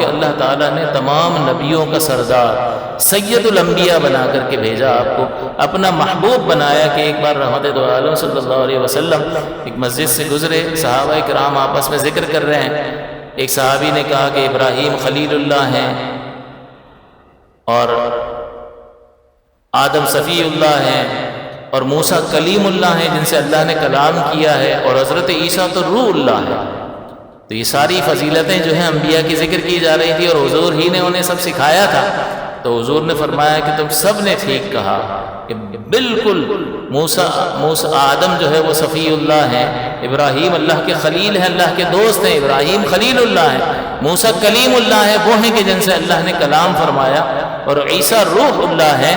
کہ اللہ تعالیٰ نے تمام نبیوں کا سردار سید الانبیاء بنا کر کے بھیجا، آپ کو اپنا محبوب بنایا کہ ایک بار رحمت دو عالم صلی اللہ علیہ وسلم ایک مسجد سے گزرے، صحابہ کرام آپس میں ذکر کر رہے ہیں، ایک صحابی نے کہا کہ ابراہیم خلیل اللہ ہیں اور آدم صفی اللہ ہیں اور موسیٰ کلیم اللہ ہیں جن سے اللہ نے کلام کیا ہے، اور حضرت عیسیٰ تو روح اللہ ہے۔ تو یہ ساری فضیلتیں جو ہیں انبیاء کی ذکر کی جا رہی تھی، اور حضور ہی نے انہیں سب سکھایا تھا۔ تو حضور نے فرمایا کہ تم سب نے ٹھیک کہا کہ بالکل موسیٰ آدم جو ہے وہ صفی اللہ ہیں، ابراہیم اللہ کے خلیل ہیں، اللہ کے دوست ہیں، ابراہیم خلیل اللہ ہیں، موسیٰ کلیم اللہ ہے، وہ ہیں کہ جن سے اللہ نے کلام فرمایا، اور عیسیٰ روح اللہ ہے۔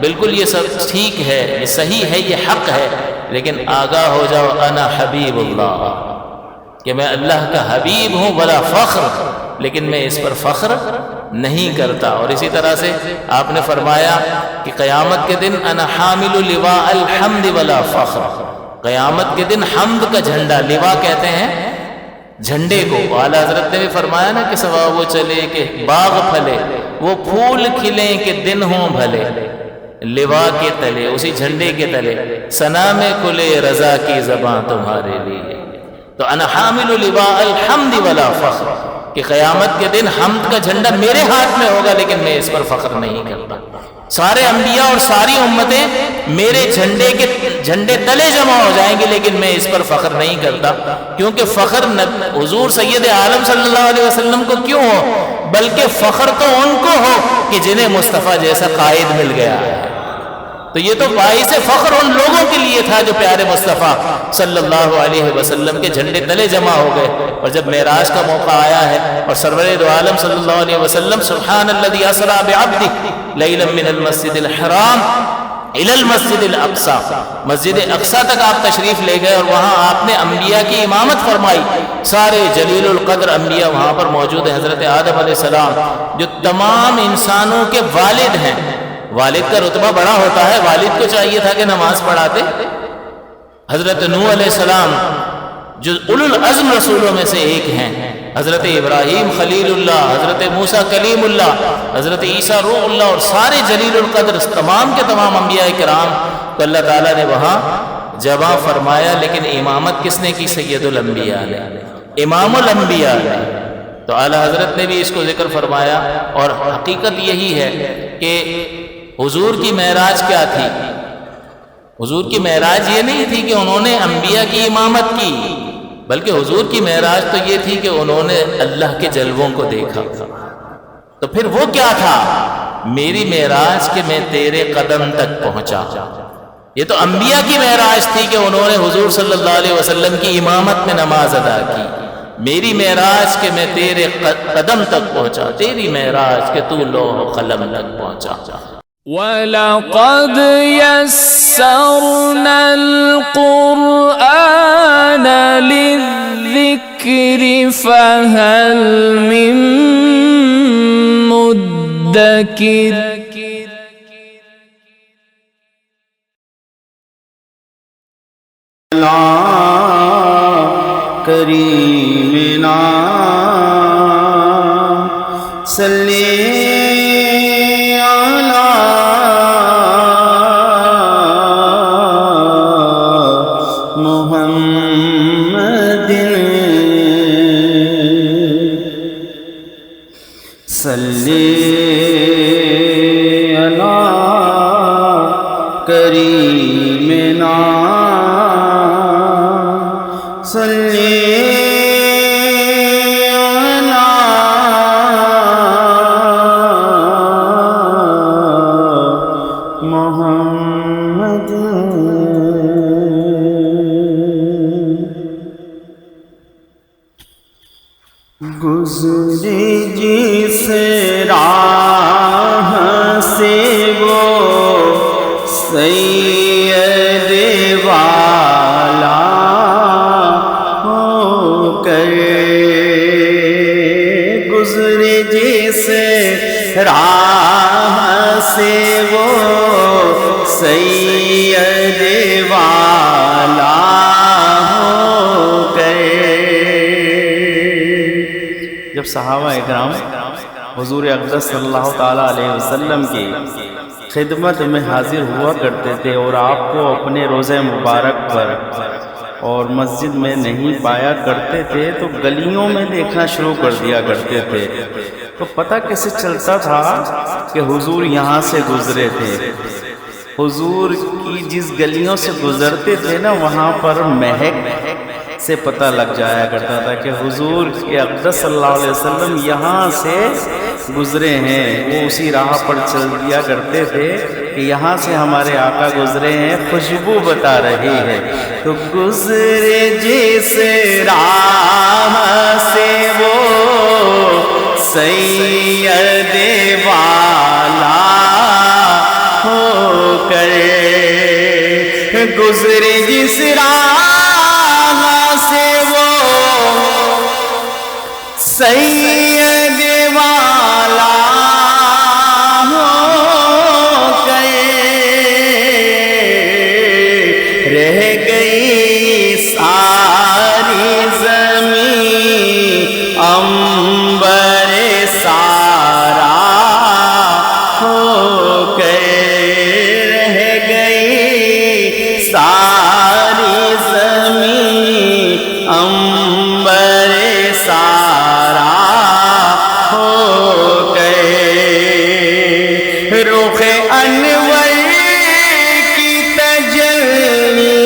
بالکل یہ سب ٹھیک ہے، یہ صحیح ہے، یہ حق ہے، لیکن آگاہ ہو جاؤ انا حبیب اللہ، کہ میں اللہ کا حبیب ہوں، ولا فخر، لیکن میں اس پر فخر نہیں کرتا۔ اور اسی طرح سے آپ نے فرمایا کہ قیامت کے دن انا حامل لواء الحمد ولا فخر، قیامت کے دن حمد کا جھنڈا، لواء کہتے ہیں جھنڈے کو، اعلیٰ حضرت نے بھی فرمایا نا کہ سوا وہ چلے کہ باغ پھلے، وہ پھول کھلیں کہ دن ہوں بھلے، لواء کے تلے، اسی جھنڈے کے تلے، ثنا میں کھلے رضا کی زباں تمہارے لیے۔ تو انا حامل لواء الحمد ولا فخر، کہ قیامت کے دن حمد کا جھنڈا میرے ہاتھ میں ہوگا، لیکن میں اس پر فخر نہیں کرتا۔ سارے انبیاء اور ساری امتیں میرے جھنڈے تلے جمع ہو جائیں گی، لیکن میں اس پر فخر نہیں کرتا، کیونکہ فخر حضور سید عالم صلی اللہ علیہ وسلم کو کیوں ہو، بلکہ فخر تو ان کو ہو کہ جنہیں مصطفیٰ جیسا قائد مل گیا ہے۔ تو یہ تو باعث فخر ان لوگوں کے لیے تھا جو پیارے مصطفیٰ صلی اللہ علیہ وسلم کے جھنڈے تلے جمع ہو گئے۔ اور جب معراج کا موقع آیا ہے اور سرور دو عالم صلی اللہ علیہ وسلم سبحان الذی اسریٰ بعبدہ لیلا من المسجد الحرام الی المسجد الاقصی، مسجد اقصی تک آپ تشریف لے گئے، اور وہاں آپ نے انبیاء کی امامت فرمائی۔ سارے جلیل القدر انبیاء وہاں پر موجود ہیں، حضرت آدم علیہ السلام جو تمام انسانوں کے والد ہیں، والد کا رتبہ بڑا ہوتا ہے، والد کو چاہیے تھا کہ نماز پڑھاتے۔ حضرت نوح علیہ السلام جو اولو العزم رسولوں میں سے ایک ہیں، حضرت ابراہیم خلیل اللہ، حضرت موسیٰ کلیم اللہ، حضرت عیسیٰ روح اللہ، اور سارے جلیل القدر تمام کے تمام انبیاء کرام کو اللہ تعالیٰ نے وہاں جمع فرمایا۔ لیکن امامت کس نے کی؟ سید الانبیاء نے، امام الانبیاء نے۔ تو اعلیٰ حضرت نے بھی اس کو ذکر فرمایا، اور حقیقت یہی ہے کہ حضور کی معراج کیا تھی؟ حضور کی معراج یہ نہیں تھی کہ انہوں نے انبیاء کی امامت کی، بلکہ حضور کی معراج تو یہ تھی کہ انہوں نے اللہ کے جلووں کو دیکھا۔ تو پھر وہ کیا تھا؟ میری معراج کہ میں تیرے قدم تک پہنچا۔ یہ تو انبیاء کی معراج تھی کہ انہوں نے حضور صلی اللہ علیہ وسلم کی امامت میں نماز ادا کی۔ میری معراج کہ میں تیرے قدم تک پہنچا، تیری معراج کہ تو لوح و قلم تک پہنچا۔ وَلَقَدْ يَسَّرْنَا الْقُرْآنَ لِلذِّكْرِ فَهَلْ مِن مُدَّكِرٍ کریمنا صلی صلی علی کریمنا صلی علی محمد۔ گزری جس راہ سے وہ سید والا ہو کر، گزری جس راہ سے وہ سید والا ہو کر۔ جب صحابہ اکرام حضور اقدس صلی اللہ تعالیٰ علیہ وسلم کی خدمت میں حاضر ہوا کرتے تھے اور آپ کو اپنے روضہ مبارک پر اور مسجد میں نہیں پایا کرتے تھے تو گلیوں میں دیکھنا شروع کر دیا کرتے تھے. تو پتہ کیسے چلتا تھا کہ حضور یہاں سے گزرے تھے؟ حضور کی جس گلیوں سے گزرتے تھے نا وہاں پر مہک سے پتہ لگ جایا کرتا تھا کہ حضور کے اقدس صلی اللہ علیہ وسلم یہاں سے گزرے ہیں. وہ اسی راہ پر چل دیا کرتے تھے کہ یہاں سے ہمارے آقا گزرے ہیں، خوشبو بتا رہی ہے. تو گزرے جس راہ سے وہ سید والا ہو کر، گزرے جس راہ سے وہ سید والا ہو کر، رہ گئی ساری زمین عنبر سارا ہو کر، رہ گئی ساری زمین عنبر سارا ہو گئے. رخ انور کی تجلی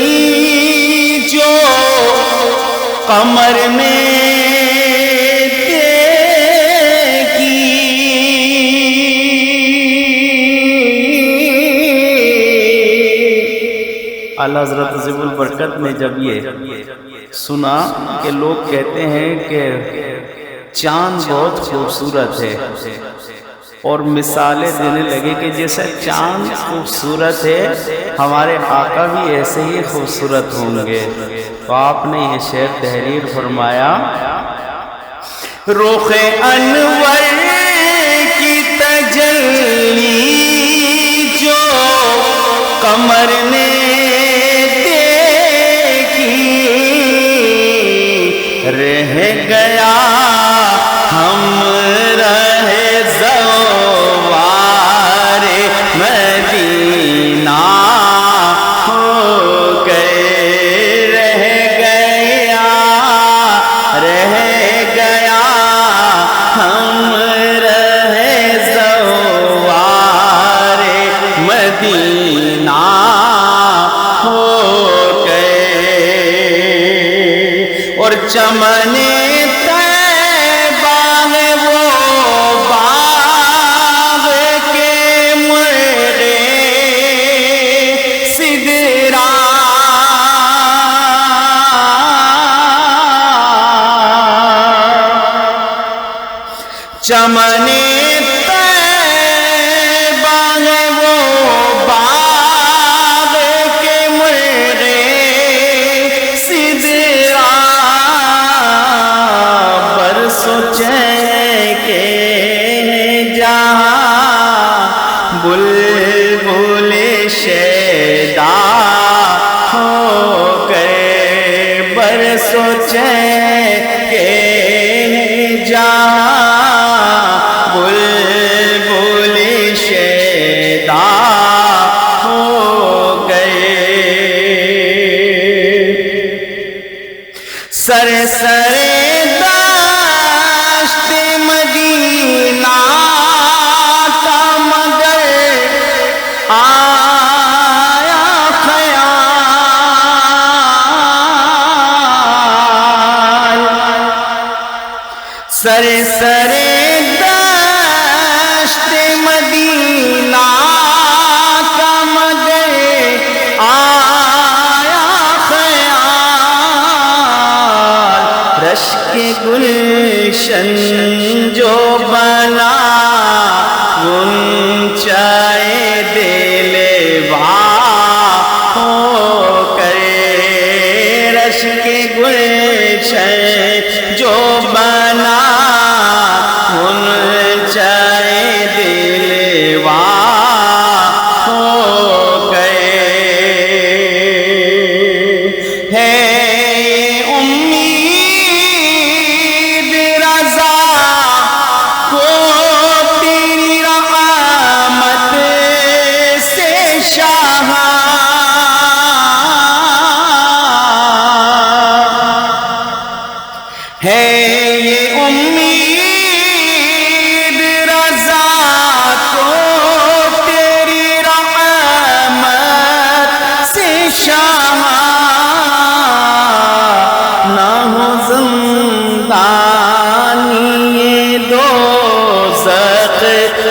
جو قمر نے اعلیٰ حضرت عظیم البرکت نے جب یہ سنا کہ لوگ کہتے ہیں کہ چاند بہت خوبصورت ہے اور مثالیں دینے لگے کہ جیسا چاند خوبصورت ہے ہمارے آقا بھی ایسے ہی خوبصورت ہوں گے، تو آپ نے یہ شعر تحریر فرمایا، رخ انور کی تجلی جو قمر نے رہ گیا ہم رہے زوار مدینہ ہو گئے، رہ گیا ہم رہے زوار مدینہ ہو گئے. اور چمن طیبہ ہے وہ باغ کے مرغ سدرا، چمن طیبہ ہے وہ باغ کے مرغ سدرا، سوچے کہ جہاں بلبل شیدا ہو گئے، بر سوچے کہ جہاں بلبل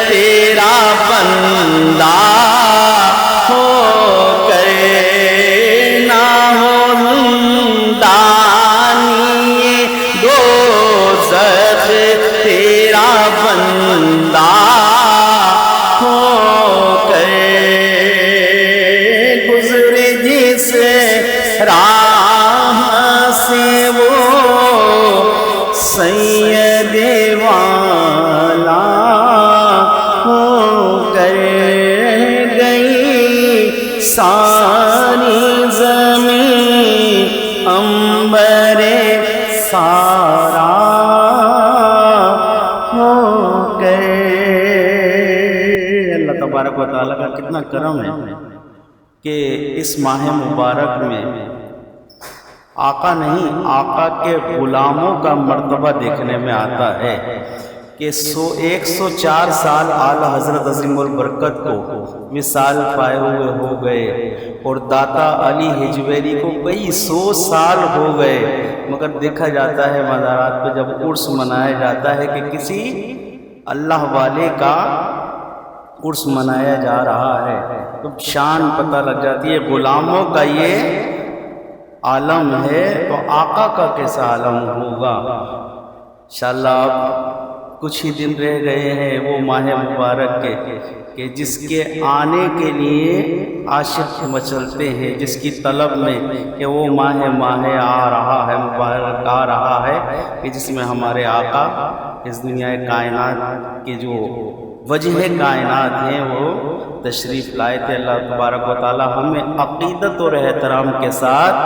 تیرا بندہ ہو کر نہ ہو دانی دوزخ تیرا بندہ ہو کر گزرے جس راہ سے وہ سید والا ہو کر گئی ساری زمین عنبر سارا ہو کر۔ اللہ تبارک و تعالیٰ کا کتنا کرم ہے کہ اس ماہ مبارک میں آقا نہیں، آقا کے غلاموں کا مرتبہ دیکھنے میں آتا ہے کہ 104 سال اعلیٰ حضرت عظیم البرکت کو وصال پائے ہوئے ہو گئے، اور داتا علی حجویری کو کئی 100 سال ہو گئے، مگر دیکھا جاتا ہے مزارات پہ جب عرس منایا جاتا ہے کہ کسی اللہ والے کا عرس منایا جا رہا ہے تو شان پتہ لگ جاتی ہے۔ غلاموں کا یہ عالم ہے تو آقا کا کیسا عالم ہوگا۔ انشاءاللہ اب کچھ ہی دن رہ گئے ہیں وہ ماہ مبارک کے کہ جس کے آنے کے لیے عاشق مچلتے ہیں، جس کی طلب میں کہ وہ ماہ آ رہا ہے، مبارک آ رہا ہے کہ جس میں ہمارے آقا اس دنیا کائنات کے جو وجہ کائنات ہیں وہ تشریف لائے تھے۔ اللہ تبارک و تعالی ہمیں عقیدت اور احترام کے ساتھ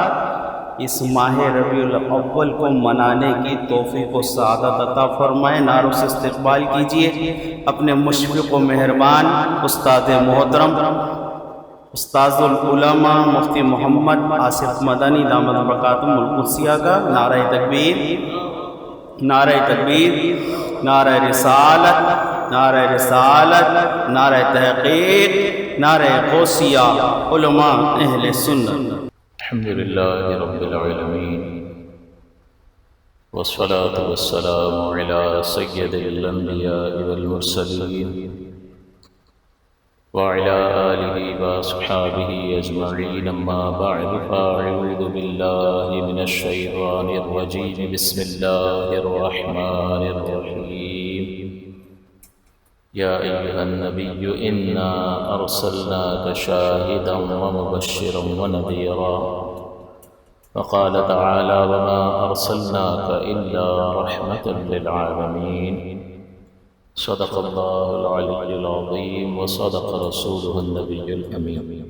اس ماہ ربیع الاول کو منانے کی توفیق و سعادت عطا فرمائے۔ نعروں سے استقبال کیجئے اپنے مشفق و مہربان استاد محترم، استاذ العلماء مفتی محمد آصف مدنی دامت برکاتہم القدسیہ کا۔ نعرہ تکبیر، نعرہ تکبیر، نعرہ رسالت، نعرہ رسالت، نعرہ تحقیق، نعرہ غوثیہ، علماء اہل سنت۔ الحمدللہ رب العالمین والصلاة والسلام علی سید الانبیاء والمرسلین وعلى آلہ واصحابہ اجمعین، اما بعد فاعوذ باللہ من الشیطان الرجیم، بسم اللہ الرحمن الرحیم۔ یا ایہا النبی انا ارسلناک شاہدا ومبشرا ونذیرا، وقال تعالی وما ارسلناک الا رحمة للعالمین۔ صدق اللہ العلی العظیم وصدق رسولہ النبی الامین۔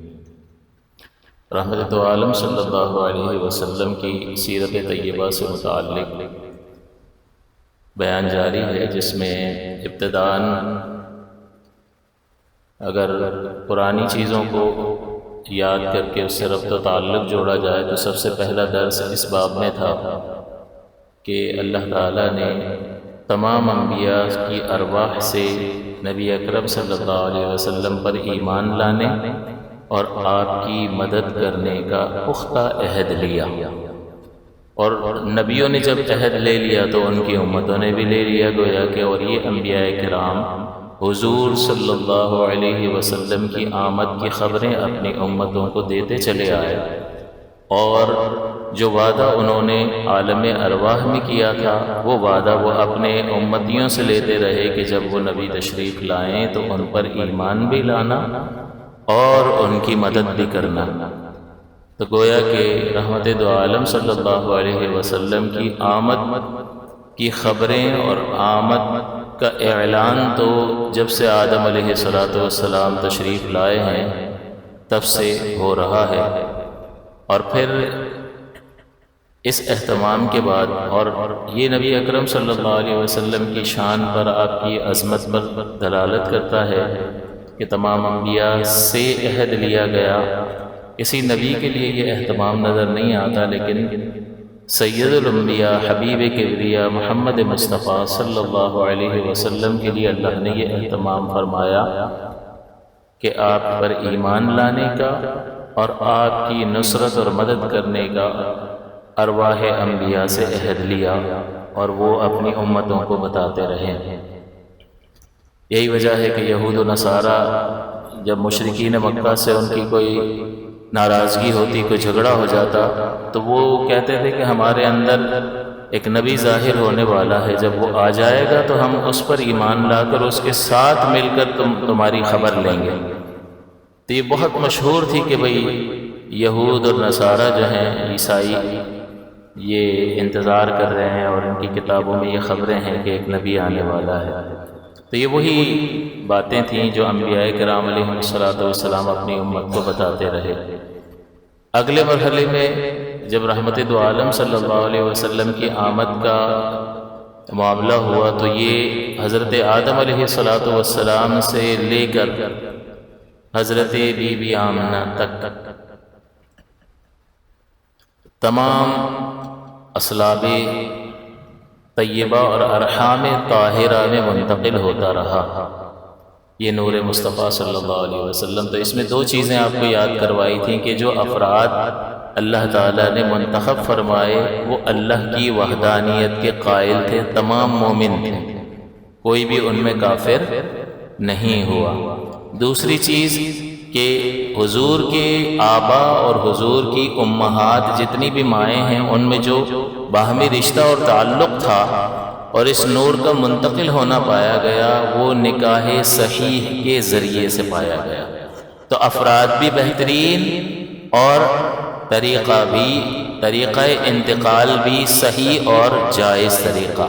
رحمت عالم صلی اللہ علیہ وسلم کی سیرت طیبہ سے متعلق بیان جاری ہے، جس میں ابتداً اگر پرانی چیزوں کو یاد کر کے اس سے ربط و تعلق جوڑا جائے تو سب سے پہلا درس اس باب میں تھا کہ اللہ تعالیٰ نے تمام انبیاء کی ارواح سے نبی اکرم صلی اللہ علیہ وسلم پر ایمان لانے اور آپ کی مدد کرنے کا پختہ عہد لیا، اور نبیوں نے جب عہد لے لیا تو ان کی امتوں نے بھی لے لیا، گویا کہ اور یہ انبیاء کرام حضور صلی اللہ علیہ وسلم کی آمد کی خبریں اپنی امتوں کو دیتے چلے آئے، اور جو وعدہ انہوں نے عالم ارواح میں کیا تھا وہ وعدہ وہ اپنے امتیوں سے لیتے رہے کہ جب وہ نبی تشریف لائیں تو ان پر ایمان بھی لانا اور ان کی مدد بھی کرنا۔ تو گویا کہ رحمت دو عالم صلی اللہ علیہ وسلم کی آمد کی خبریں اور آمد کا اعلان تو جب سے آدم علیہ السلام تشریف لائے ہیں تب سے ہو رہا ہے، اور پھر اس اہتمام کے بعد اور یہ نبی اکرم صلی اللہ علیہ وسلم کی شان پر، آپ کی عظمت پر دلالت کرتا ہے کہ تمام انبیاء سے عہد لیا گیا۔ کسی نبی کے لیے یہ اہتمام نظر نہیں آتا، لیکن سید الانبیاء حبیب کبریا محمد مصطفیٰ صلی اللہ علیہ وسلم کے لیے اللہ نے یہ اہتمام فرمایا کہ آپ پر ایمان لانے کا اور آپ کی نصرت اور مدد کرنے کا ارواح انبیاء سے عہد لیا، اور وہ اپنی امتوں کو بتاتے رہے۔ یہی وجہ ہے کہ یہود و نصارہ جب مشرکین مکہ سے ان کی کوئی ناراضگی ہوتی، کوئی جھگڑا ہو جاتا، تو وہ کہتے تھے کہ ہمارے اندر ایک نبی ظاہر ہونے والا ہے، جب وہ آ جائے گا تو ہم اس پر ایمان لا کر اس کے ساتھ مل کر تمہاری خبر لیں گے۔ تو یہ بہت مشہور تھی کہ بھئی یہود اور نصارہ جو ہیں عیسائی، یہ انتظار کر رہے ہیں اور ان کی کتابوں میں یہ خبریں ہیں کہ ایک نبی آنے والا ہے۔ تو یہ وہی باتیں تھیں جو انبیاء کرام علیہم السلام اپنی امت کو بتاتے رہے۔ اگلے مرحلے میں جب رحمت دو عالم صلی اللہ علیہ وسلم کی آمد کا معاملہ ہوا تو یہ حضرت آدم علیہ السلام سے لے کر حضرت بی بی آمنہ تک تمام اصلاب طیبہ اور ارحام طاہرہ میں منتقل ہوتا رہا یہ نور مصطفیٰ صلی اللہ علیہ وسلم۔ تو اس میں دو چیزیں آپ کو یاد کروائی تھیں کہ جو افراد اللہ تعالیٰ نے منتخب فرمائے وہ اللہ کی وحدانیت کے قائل تھے، تمام مومن تھے، کوئی بھی ان میں کافر نہیں ہوا۔ دوسری چیز کہ حضور کے آبا اور حضور کی امہات جتنی بھی مائیں ہیں ان میں جو باہمی رشتہ اور تعلق تھا اور اس نور کا منتقل ہونا پایا گیا وہ نکاح صحیح کے ذریعے سے پایا گیا۔ تو افراد بھی بہترین اور طریقہ انتقال بھی صحیح اور جائز طریقہ۔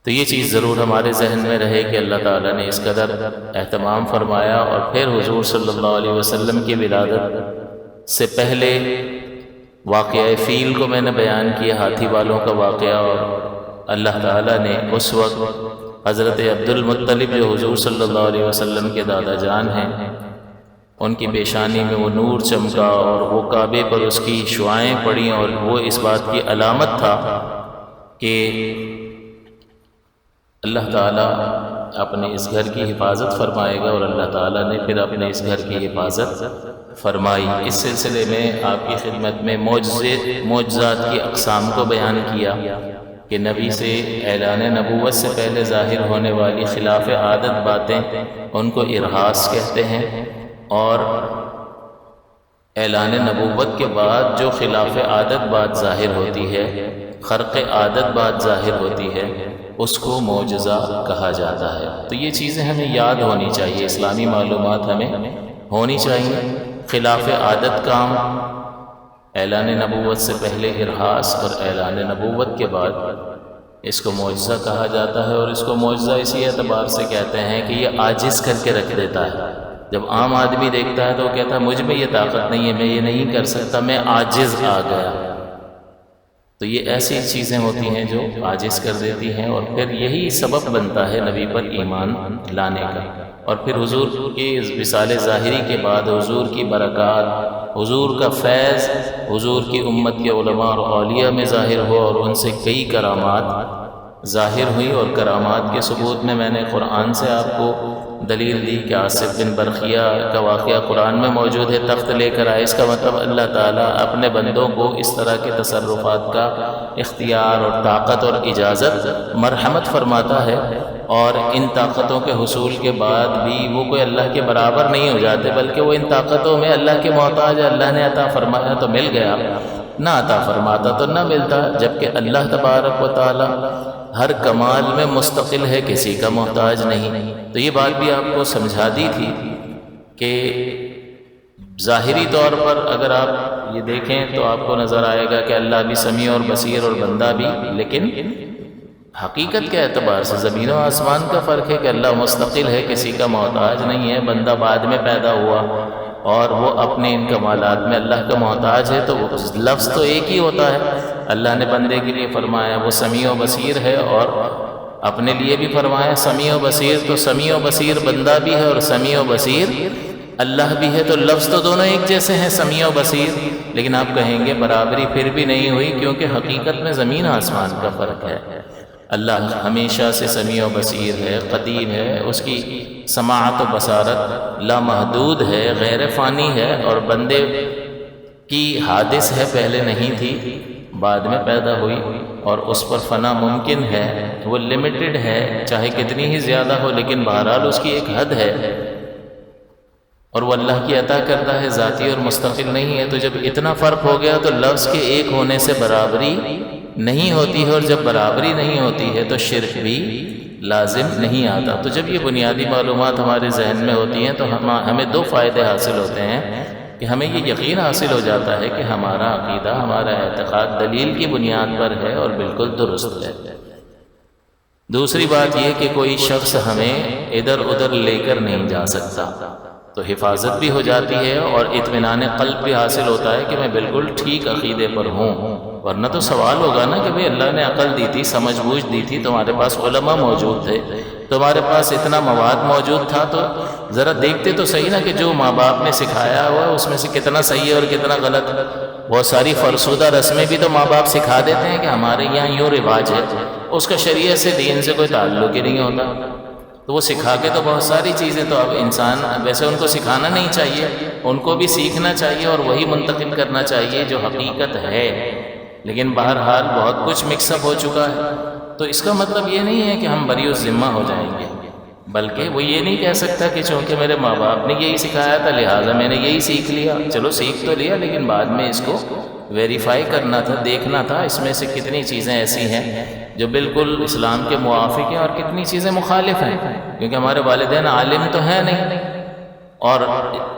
تو یہ چیز ضرور ہمارے ذہن میں رہے کہ اللہ تعالیٰ نے اس قدر اہتمام فرمایا۔ اور پھر حضور صلی اللہ علیہ وسلم کی ولادت سے پہلے واقعہ فیل کو میں نے بیان کیا، ہاتھی والوں کا واقعہ، اور اللہ تعالیٰ نے اس وقت حضرت عبد المطلب جو حضور صلی اللہ علیہ وسلم کے دادا جان ہیں ان کی پیشانی میں وہ نور چمکا اور وہ کعبے پر اس کی شعائیں پڑیں، اور وہ اس بات کی علامت تھا کہ اللہ تعالیٰ اپنے اس گھر کی حفاظت فرمائے گا، اور اللہ تعالیٰ نے پھر اپنے اس گھر کی حفاظت فرمائی۔ اس سلسلے میں آپ کی خدمت میں معجزات کی اقسام کو بیان کیا کہ نبی سے اعلان نبوت سے پہلے ظاہر ہونے والی خلاف عادت باتیں ان کو ارہاس کہتے ہیں، اور اعلان نبوت کے بعد جو خلاف عادت بات ظاہر ہوتی ہے، خرق عادت بات ظاہر ہوتی ہے، اس کو معجزہ کہا جاتا ہے۔ تو یہ چیزیں ہمیں یاد ہونی چاہیے، اسلامی معلومات ہمیں ہونی چاہیے۔ خلاف عادت کام اعلان نبوت سے پہلے ارہاس اور اعلان نبوت کے بعد اس کو معجزہ کہا جاتا ہے، اور اس کو معجزہ اسی اعتبار سے کہتے ہیں کہ یہ عاجز کر کے رکھ دیتا ہے۔ جب عام آدمی دیکھتا ہے تو وہ کہتا ہے مجھ میں یہ طاقت نہیں ہے، میں یہ نہیں کر سکتا، میں عاجز آ گیا۔ تو یہ ایسی چیزیں ہوتی ہیں جو عاجز کر دیتی ہیں، اور پھر یہی سبب بنتا ہے نبی پر ایمان لانے کا۔ اور پھر حضور کی وصال ظاہری کے بعد حضور کی برکات، حضور کا فیض حضور کی امت کے علماء اور اولیاء میں ظاہر ہو، اور ان سے کئی کرامات ظاہر ہوئی۔ اور کرامات کے ثبوت میں میں نے قرآن سے آپ کو دلیل دی کہ آصف بن برقیہ کا واقعہ قرآن میں موجود ہے، تخت لے کر آئے۔ اس کا مطلب اللہ تعالیٰ اپنے بندوں کو اس طرح کے تصرفات کا اختیار اور طاقت اور اجازت مرحمت فرماتا ہے، اور ان طاقتوں کے حصول کے بعد بھی وہ کوئی اللہ کے برابر نہیں ہو جاتے، بلکہ وہ ان طاقتوں میں اللہ کے محتاج ہے۔ اللہ نے عطا فرمایا تو مل گیا، نہ عطا فرماتا تو نہ ملتا، جبکہ اللہ تبارک و تعالی ہر کمال میں مستقل ہے، کسی کا محتاج نہیں۔ تو یہ بات بھی آپ کو سمجھا دی تھی کہ ظاہری طور پر اگر آپ یہ دیکھیں تو آپ کو نظر آئے گا کہ اللہ بھی سمیع اور بصیر اور بندہ بھی، لیکن حقیقت کے اعتبار سے زمین و آسمان کا فرق ہے کہ اللہ مستقل ہے، کسی کا محتاج نہیں ہے، بندہ بعد میں پیدا ہوا اور وہ اپنے ان کمالات میں اللہ کا محتاج ہے۔ تو لفظ تو ایک ہی ہوتا ہے، اللہ نے بندے کے لیے فرمایا وہ سمیع و بصیر ہے، اور اپنے لیے بھی فرمایا سمیع و بصیر۔ تو سمیع و بصیر بندہ بھی ہے اور سمیع و بصیر اللہ بھی ہے، تو لفظ تو دونوں ایک جیسے ہیں سمیع و بصیر، لیکن آپ کہیں گے برابری پھر بھی نہیں ہوئی، کیونکہ حقیقت میں زمین آسمان کا فرق ہے۔ اللہ ہمیشہ سے سمیع و بصیر ہے، قدیم ہے، اس کی سماعت و بصارت لامحدود ہے، غیر فانی ہے، اور بندے کی حادث ہے، پہلے نہیں تھی، بعد میں پیدا ہوئی اور اس پر فنا ممکن ہے، وہ لمیٹڈ ہے، چاہے کتنی ہی زیادہ ہو لیکن بہرحال اس کی ایک حد ہے، اور وہ اللہ کی عطا کرتا ہے، ذاتی اور مستقل نہیں ہے۔ تو جب اتنا فرق ہو گیا تو لفظ کے ایک ہونے سے برابری نہیں ہوتی ہے، اور جب برابری نہیں ہوتی ہے تو شرک بھی لازم نہیں آتا۔ تو جب یہ بنیادی معلومات ہمارے ذہن میں ہوتی ہیں تو ہمیں دو فائدے حاصل ہوتے ہیں کہ ہمیں یہ یقین حاصل ہو جاتا ہے کہ ہمارا عقیدہ، ہمارا اعتقاد دلیل کی بنیاد پر ہے اور بالکل درست ہے۔ دوسری بات یہ کہ کوئی شخص ہمیں ادھر ادھر لے کر نہیں جا سکتا، تو حفاظت بھی ہو جاتی ہے اور اطمینان قلب بھی حاصل ہوتا ہے کہ میں بالکل ٹھیک عقیدے پر ہوں۔ ورنہ تو سوال ہوگا نا کہ بھئی اللہ نے عقل دی تھی، سمجھ بوجھ دی تھی، تمہارے پاس علماء موجود تھے، تمہارے پاس اتنا مواد موجود تھا، تو ذرا دیکھتے تو صحیح نا کہ جو ماں باپ نے سکھایا ہوا ہے اس میں سے کتنا صحیح ہے اور کتنا غلط۔ بہت ساری فرسودہ رسمیں بھی تو ماں باپ سکھا دیتے ہیں کہ ہمارے یہاں یوں رواج ہے، اس کا شریعت سے، دین سے کوئی تعلق ہی نہیں ہوتا، تو وہ سکھا کے تو بہت ساری چیزیں، تو اب انسان ویسے ان کو سکھانا نہیں چاہیے، ان کو بھی سیکھنا چاہیے اور وہی منتقل کرنا چاہیے جو حقیقت ہے، لیکن بہرحال بہت کچھ مکس اپ ہو چکا ہے۔ تو اس کا مطلب یہ نہیں ہے کہ ہم بری الذمہ ہو جائیں گے، بلکہ وہ یہ نہیں کہہ سکتا کہ چونکہ میرے ماں باپ نے یہی سکھایا تھا لہٰذا میں نے یہی سیکھ لیا۔ چلو سیکھ تو لیا، لیکن بعد میں اس کو ویریفائی کرنا تھا، دیکھنا تھا اس میں سے کتنی چیزیں ایسی ہیں جو بالکل اسلام کے موافق ہیں اور کتنی چیزیں مخالف ہیں، کیونکہ ہمارے والدین عالم تو ہیں نہیں، اور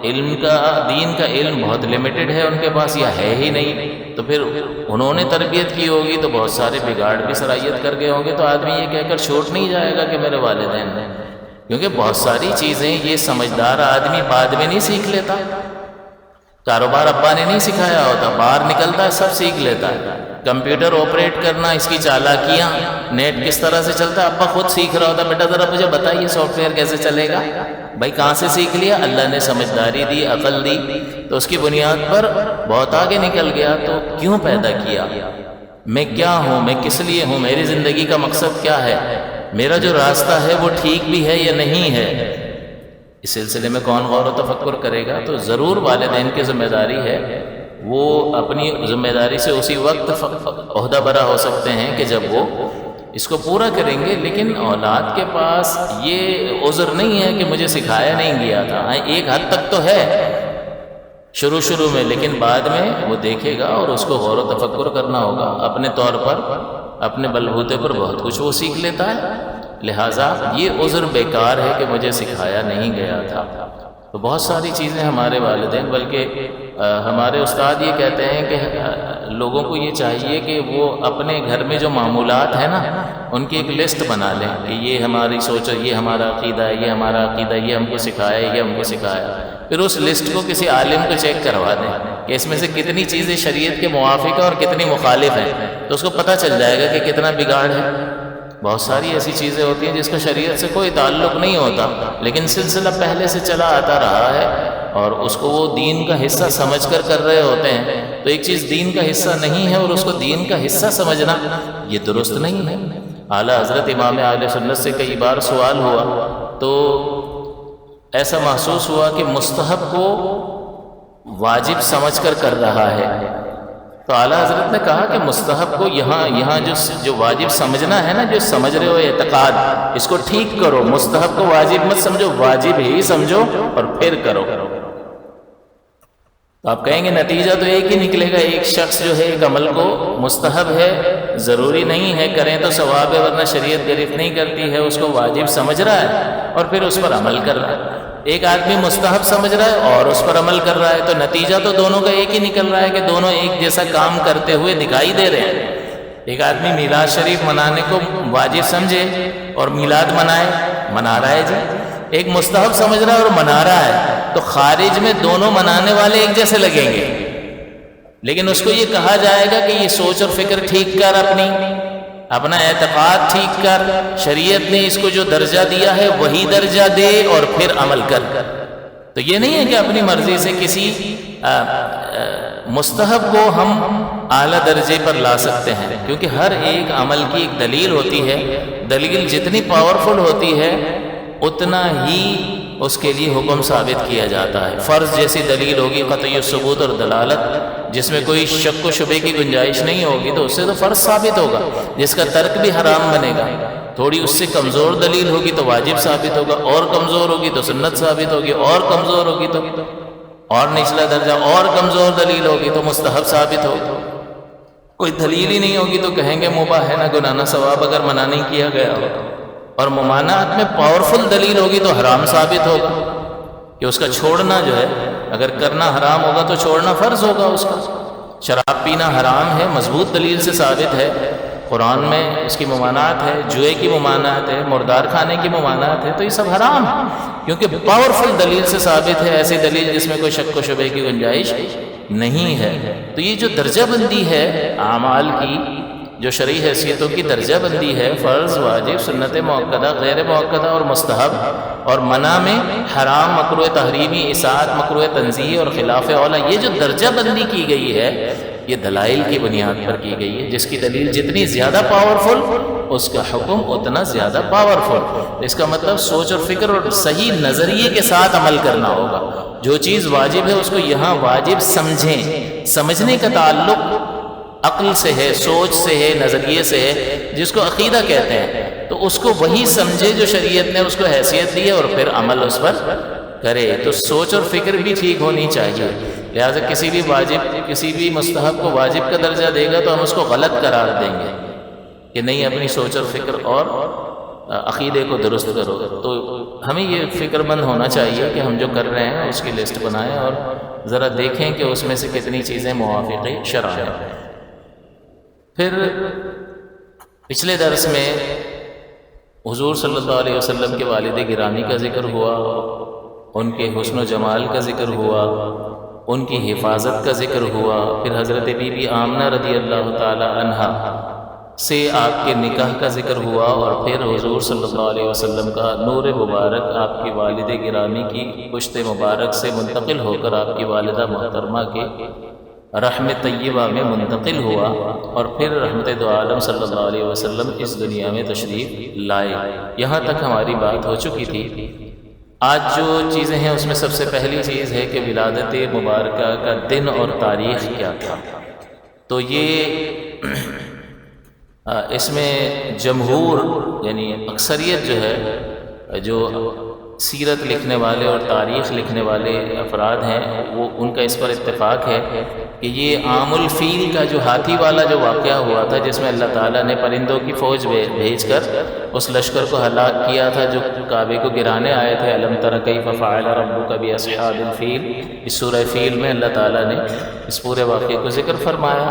علم کا، دین کا علم بہت لمیٹڈ ہے ان کے پاس، یا ہے ہی نہیں، تو پھر انہوں نے تربیت کی ہوگی تو بہت سارے بگاڑ بھی صلاحیت کر گئے ہوں گے، تو آدمی یہ کہہ کر چھوٹ نہیں جائے گا کہ میرے والدین نے، کیونکہ بہت ساری چیزیں یہ سمجھدار آدمی بعد میں نہیں سیکھ لیتا۔ کاروبار ابا نے نہیں سکھایا ہوتا، باہر نکلتا ہے سب سیکھ لیتا ہے، کمپیوٹر آپریٹ کرنا، اس کی چالاکیاں، نیٹ کس طرح سے چلتا ہے ابا خود سیکھ رہا ہوتا، بیٹا ذرا مجھے بتائیے سافٹ ویئر کیسے چلے گا، بھائی کہاں سے سیکھ لیا؟ اللہ نے سمجھداری دی، عقل دی، تو اس کی بنیاد پر بہت آگے نکل گیا۔ تو کیوں پیدا کیا؟ میں کیا ہوں، میں کس لیے ہوں، میری زندگی کا مقصد کیا ہے، میرا جو راستہ ہے وہ ٹھیک بھی ہے یا نہیں ہے، اس سلسلے میں کون غور و تفکر کرے گا؟ تو ضرور والدین کی ذمہ داری ہے، وہ اپنی ذمہ داری سے اسی وقت عہدہ برا ہو سکتے ہیں کہ جب وہ اس کو پورا کریں گے، لیکن اولاد کے پاس یہ عذر نہیں ہے کہ مجھے سکھایا نہیں گیا تھا۔ ایک حد تک تو ہے شروع میں، لیکن بعد میں وہ دیکھے گا اور اس کو غور و تفکر کرنا ہوگا، اپنے طور پر، اپنے بلبوتے پر بہت کچھ وہ سیکھ لیتا ہے، لہٰذا یہ عذر بیکار ہے کہ مجھے سکھایا نہیں گیا تھا۔ تو بہت ساری چیزیں ہمارے والدین، بلکہ ہمارے استاد یہ کہتے ہیں کہ لوگوں کو یہ چاہیے کہ وہ اپنے گھر میں جو معمولات ہیں نا ان کی ایک لسٹ بنا لیں کہ یہ ہماری سوچ ہے، یہ ہمارا عقیدہ ہے، یہ ہمارا عقیدہ، یہ ہم کو سکھایا، یہ ہم کو سکھایا، پھر اس لسٹ کو کسی عالم کو چیک کروا دیں کہ اس میں سے کتنی چیزیں شریعت کے موافق ہیں اور کتنی مخالف ہیں، تو اس کو پتہ چل جائے گا کہ کتنا بگاڑ ہے۔ بہت ساری ایسی چیزیں ہوتی ہیں جس کا شریعت سے کوئی تعلق نہیں ہوتا، لیکن سلسلہ پہلے سے چلا آتا رہا ہے اور اس کو وہ دین کا حصہ سمجھ کر رہے ہوتے ہیں۔ تو ایک چیز دین کا حصہ نہیں ہے اور اس کو دین کا حصہ سمجھنا یہ درست نہیں ہے۔ اعلیٰ حضرت امام اہل سنت سے کئی بار سوال ہوا تو ایسا محسوس ہوا کہ مستحب کو واجب سمجھ کر رہا ہے، تو اعلیٰ حضرت نے کہا کہ مستحب کو یہاں جو واجب سمجھنا ہے نا، جو سمجھ رہے ہو اعتقاد، اس کو ٹھیک کرو، مستحب کو واجب مت سمجھو، واجب ہی سمجھو اور پھر کرو۔ تو آپ کہیں گے نتیجہ تو ایک ہی نکلے گا، ایک شخص جو ہے ایک عمل کو مستحب ہے، ضروری نہیں ہے کریں تو ثواب ہے ورنہ شریعت گرفت نہیں کرتی ہے، اس کو واجب سمجھ رہا ہے اور پھر اس پر عمل کر رہا ہے۔ ایک آدمی مستحب سمجھ رہا ہے اور اس پر عمل کر رہا ہے، تو نتیجہ تو دونوں کا ایک ہی نکل رہا ہے کہ دونوں ایک جیسا کام کرتے ہوئے دکھائی دے رہے ہیں۔ ایک آدمی میلاد شریف منانے کو واجب سمجھے اور میلاد منا رہا ہے جی، ایک مستحب سمجھ رہا ہے اور منا رہا ہے، تو خارج میں دونوں منانے والے ایک جیسے لگیں گے، لیکن اس کو یہ کہا جائے گا کہ یہ سوچ اور فکر ٹھیک کر، اپنا اعتقاد ٹھیک کر، شریعت نے اس کو جو درجہ دیا ہے وہی درجہ دے اور پھر عمل کر۔ تو یہ نہیں ہے کہ اپنی مرضی سے کسی مستحب کو ہم اعلیٰ درجے پر لا سکتے ہیں، کیونکہ ہر ایک عمل کی ایک دلیل ہوتی ہے، دلیل جتنی پاورفل ہوتی ہے اتنا ہی اس کے لیے حکم ثابت کیا جاتا ہے۔ فرض جیسی دلیل ہوگی قطعی ثبوت اور دلالت، جس میں کوئی شک و شبے کی گنجائش نہیں ہوگی تو اس سے تو فرض ثابت ہوگا، جس کا ترک بھی حرام بنے گا۔ تھوڑی اس سے کمزور دلیل ہوگی تو واجب ثابت ہوگا، اور کمزور ہوگی تو سنت ثابت ہوگی، اور کمزور ہوگی تو اور نچلا درجہ اور کمزور دلیل ہوگی تو مستحب ثابت ہوگی۔ کوئی دلیل ہی نہیں ہوگی تو کہیں گے مباح ہے، نہ گناہ نہ ثواب، اگر منع نہیں کیا گیا ہوگا۔ اور ممانعت میں پاورفل دلیل ہوگی تو حرام ثابت ہوگا، کہ اس کا چھوڑنا جو ہے، اگر کرنا حرام ہوگا تو چھوڑنا فرض ہوگا اس کا۔ شراب پینا حرام ہے، مضبوط دلیل سے ثابت ہے، قرآن میں اس کی ممانعت ہے، جوئے کی ممانعت ہے، مردار کھانے کی ممانعت ہے، تو یہ سب حرام ہے کیونکہ پاورفل دلیل سے ثابت ہے، ایسی دلیل جس میں کوئی شک و شبے کی گنجائش نہیں ہے۔ تو یہ جو درجہ بندی ہے اعمال کی، جو شرعی حیثیتوں کی درجہ بندی ہے، فرض، واجب، سنت مؤکدہ، غیر مؤکدہ اور مستحب، اور منع میں حرام، مکروہ تحریمی، اصاعت، مکروہ تنزیہی اور خلاف اولا، یہ جو درجہ بندی کی گئی ہے یہ دلائل کی بنیاد پر کی گئی ہے۔ جس کی دلیل جتنی زیادہ پاورفل اس کا حکم اتنا زیادہ پاورفل۔ اس کا مطلب سوچ اور فکر اور صحیح نظریے کے ساتھ عمل کرنا ہوگا۔ جو چیز واجب ہے اس کو یہاں واجب سمجھیں، سمجھنے کا تعلق عقل سے ہے، سوچ سے ہے، نظریے سے ہے، جس کو عقیدہ کہتے ہیں، تو اس کو وہی سمجھے جو شریعت نے اس کو حیثیت دی ہے اور پھر عمل اس پر کرے۔ تو سوچ اور فکر بھی ٹھیک ہونی چاہیے، لہٰذا کسی بھی واجب، کسی بھی مستحب کو واجب کا درجہ دے گا تو ہم اس کو غلط قرار دیں گے کہ نہیں، اپنی سوچ اور فکر اور عقیدے کو درست کرو۔ تو ہمیں یہ فکر مند ہونا چاہیے کہ ہم جو کر رہے ہیں اس کی لسٹ بنائیں اور ذرا دیکھیں کہ اس میں سے کتنی چیزیں موافق شرع ہیں۔ پھر پچھلے درس میں حضور صلی اللہ علیہ وسلم کے والد گرامی کا ذکر ہوا، ان کے حسن و جمال کا ذکر ہوا، ان کی حفاظت کا ذکر ہوا، پھر حضرت بی بی آمنہ رضی اللہ تعالی عنہا سے آپ کے نکاح کا ذکر ہوا، اور پھر حضور صلی اللہ علیہ وسلم کا نور مبارک آپ کی والد گرامی کی پشت مبارک سے منتقل ہو کر آپ کی والدہ محترمہ کے رحم طیبہ میں منتقل ہوا، اور پھر رحمت دو عالم صلی اللہ علیہ وسلم اس دنیا میں تشریف لائے۔ یہاں تک ہماری بات ہو چکی تھی۔ آج جو چیزیں ہیں اس میں سب سے پہلی چیز ہے کہ ولادت مبارکہ کا دن اور تاریخ کیا تھا۔ تو یہ اس میں جمہور یعنی اکثریت جو ہے، جو سیرت لکھنے والے اور تاریخ لکھنے والے افراد ہیں، وہ ان کا اس پر اتفاق ہے کہ یہ عام الفیل کا جو ہاتھی والا جو واقعہ ہوا تھا، جس میں اللہ تعالیٰ نے پرندوں کی فوج بھیج کر اس لشکر کو ہلاک کیا تھا جو کعبے کو گرانے آئے تھے۔ الم تر کیف فعل ربک باصحاب الفیل، اس سورہ فیل میں اللہ تعالیٰ نے اس پورے واقعے کو ذکر فرمایا۔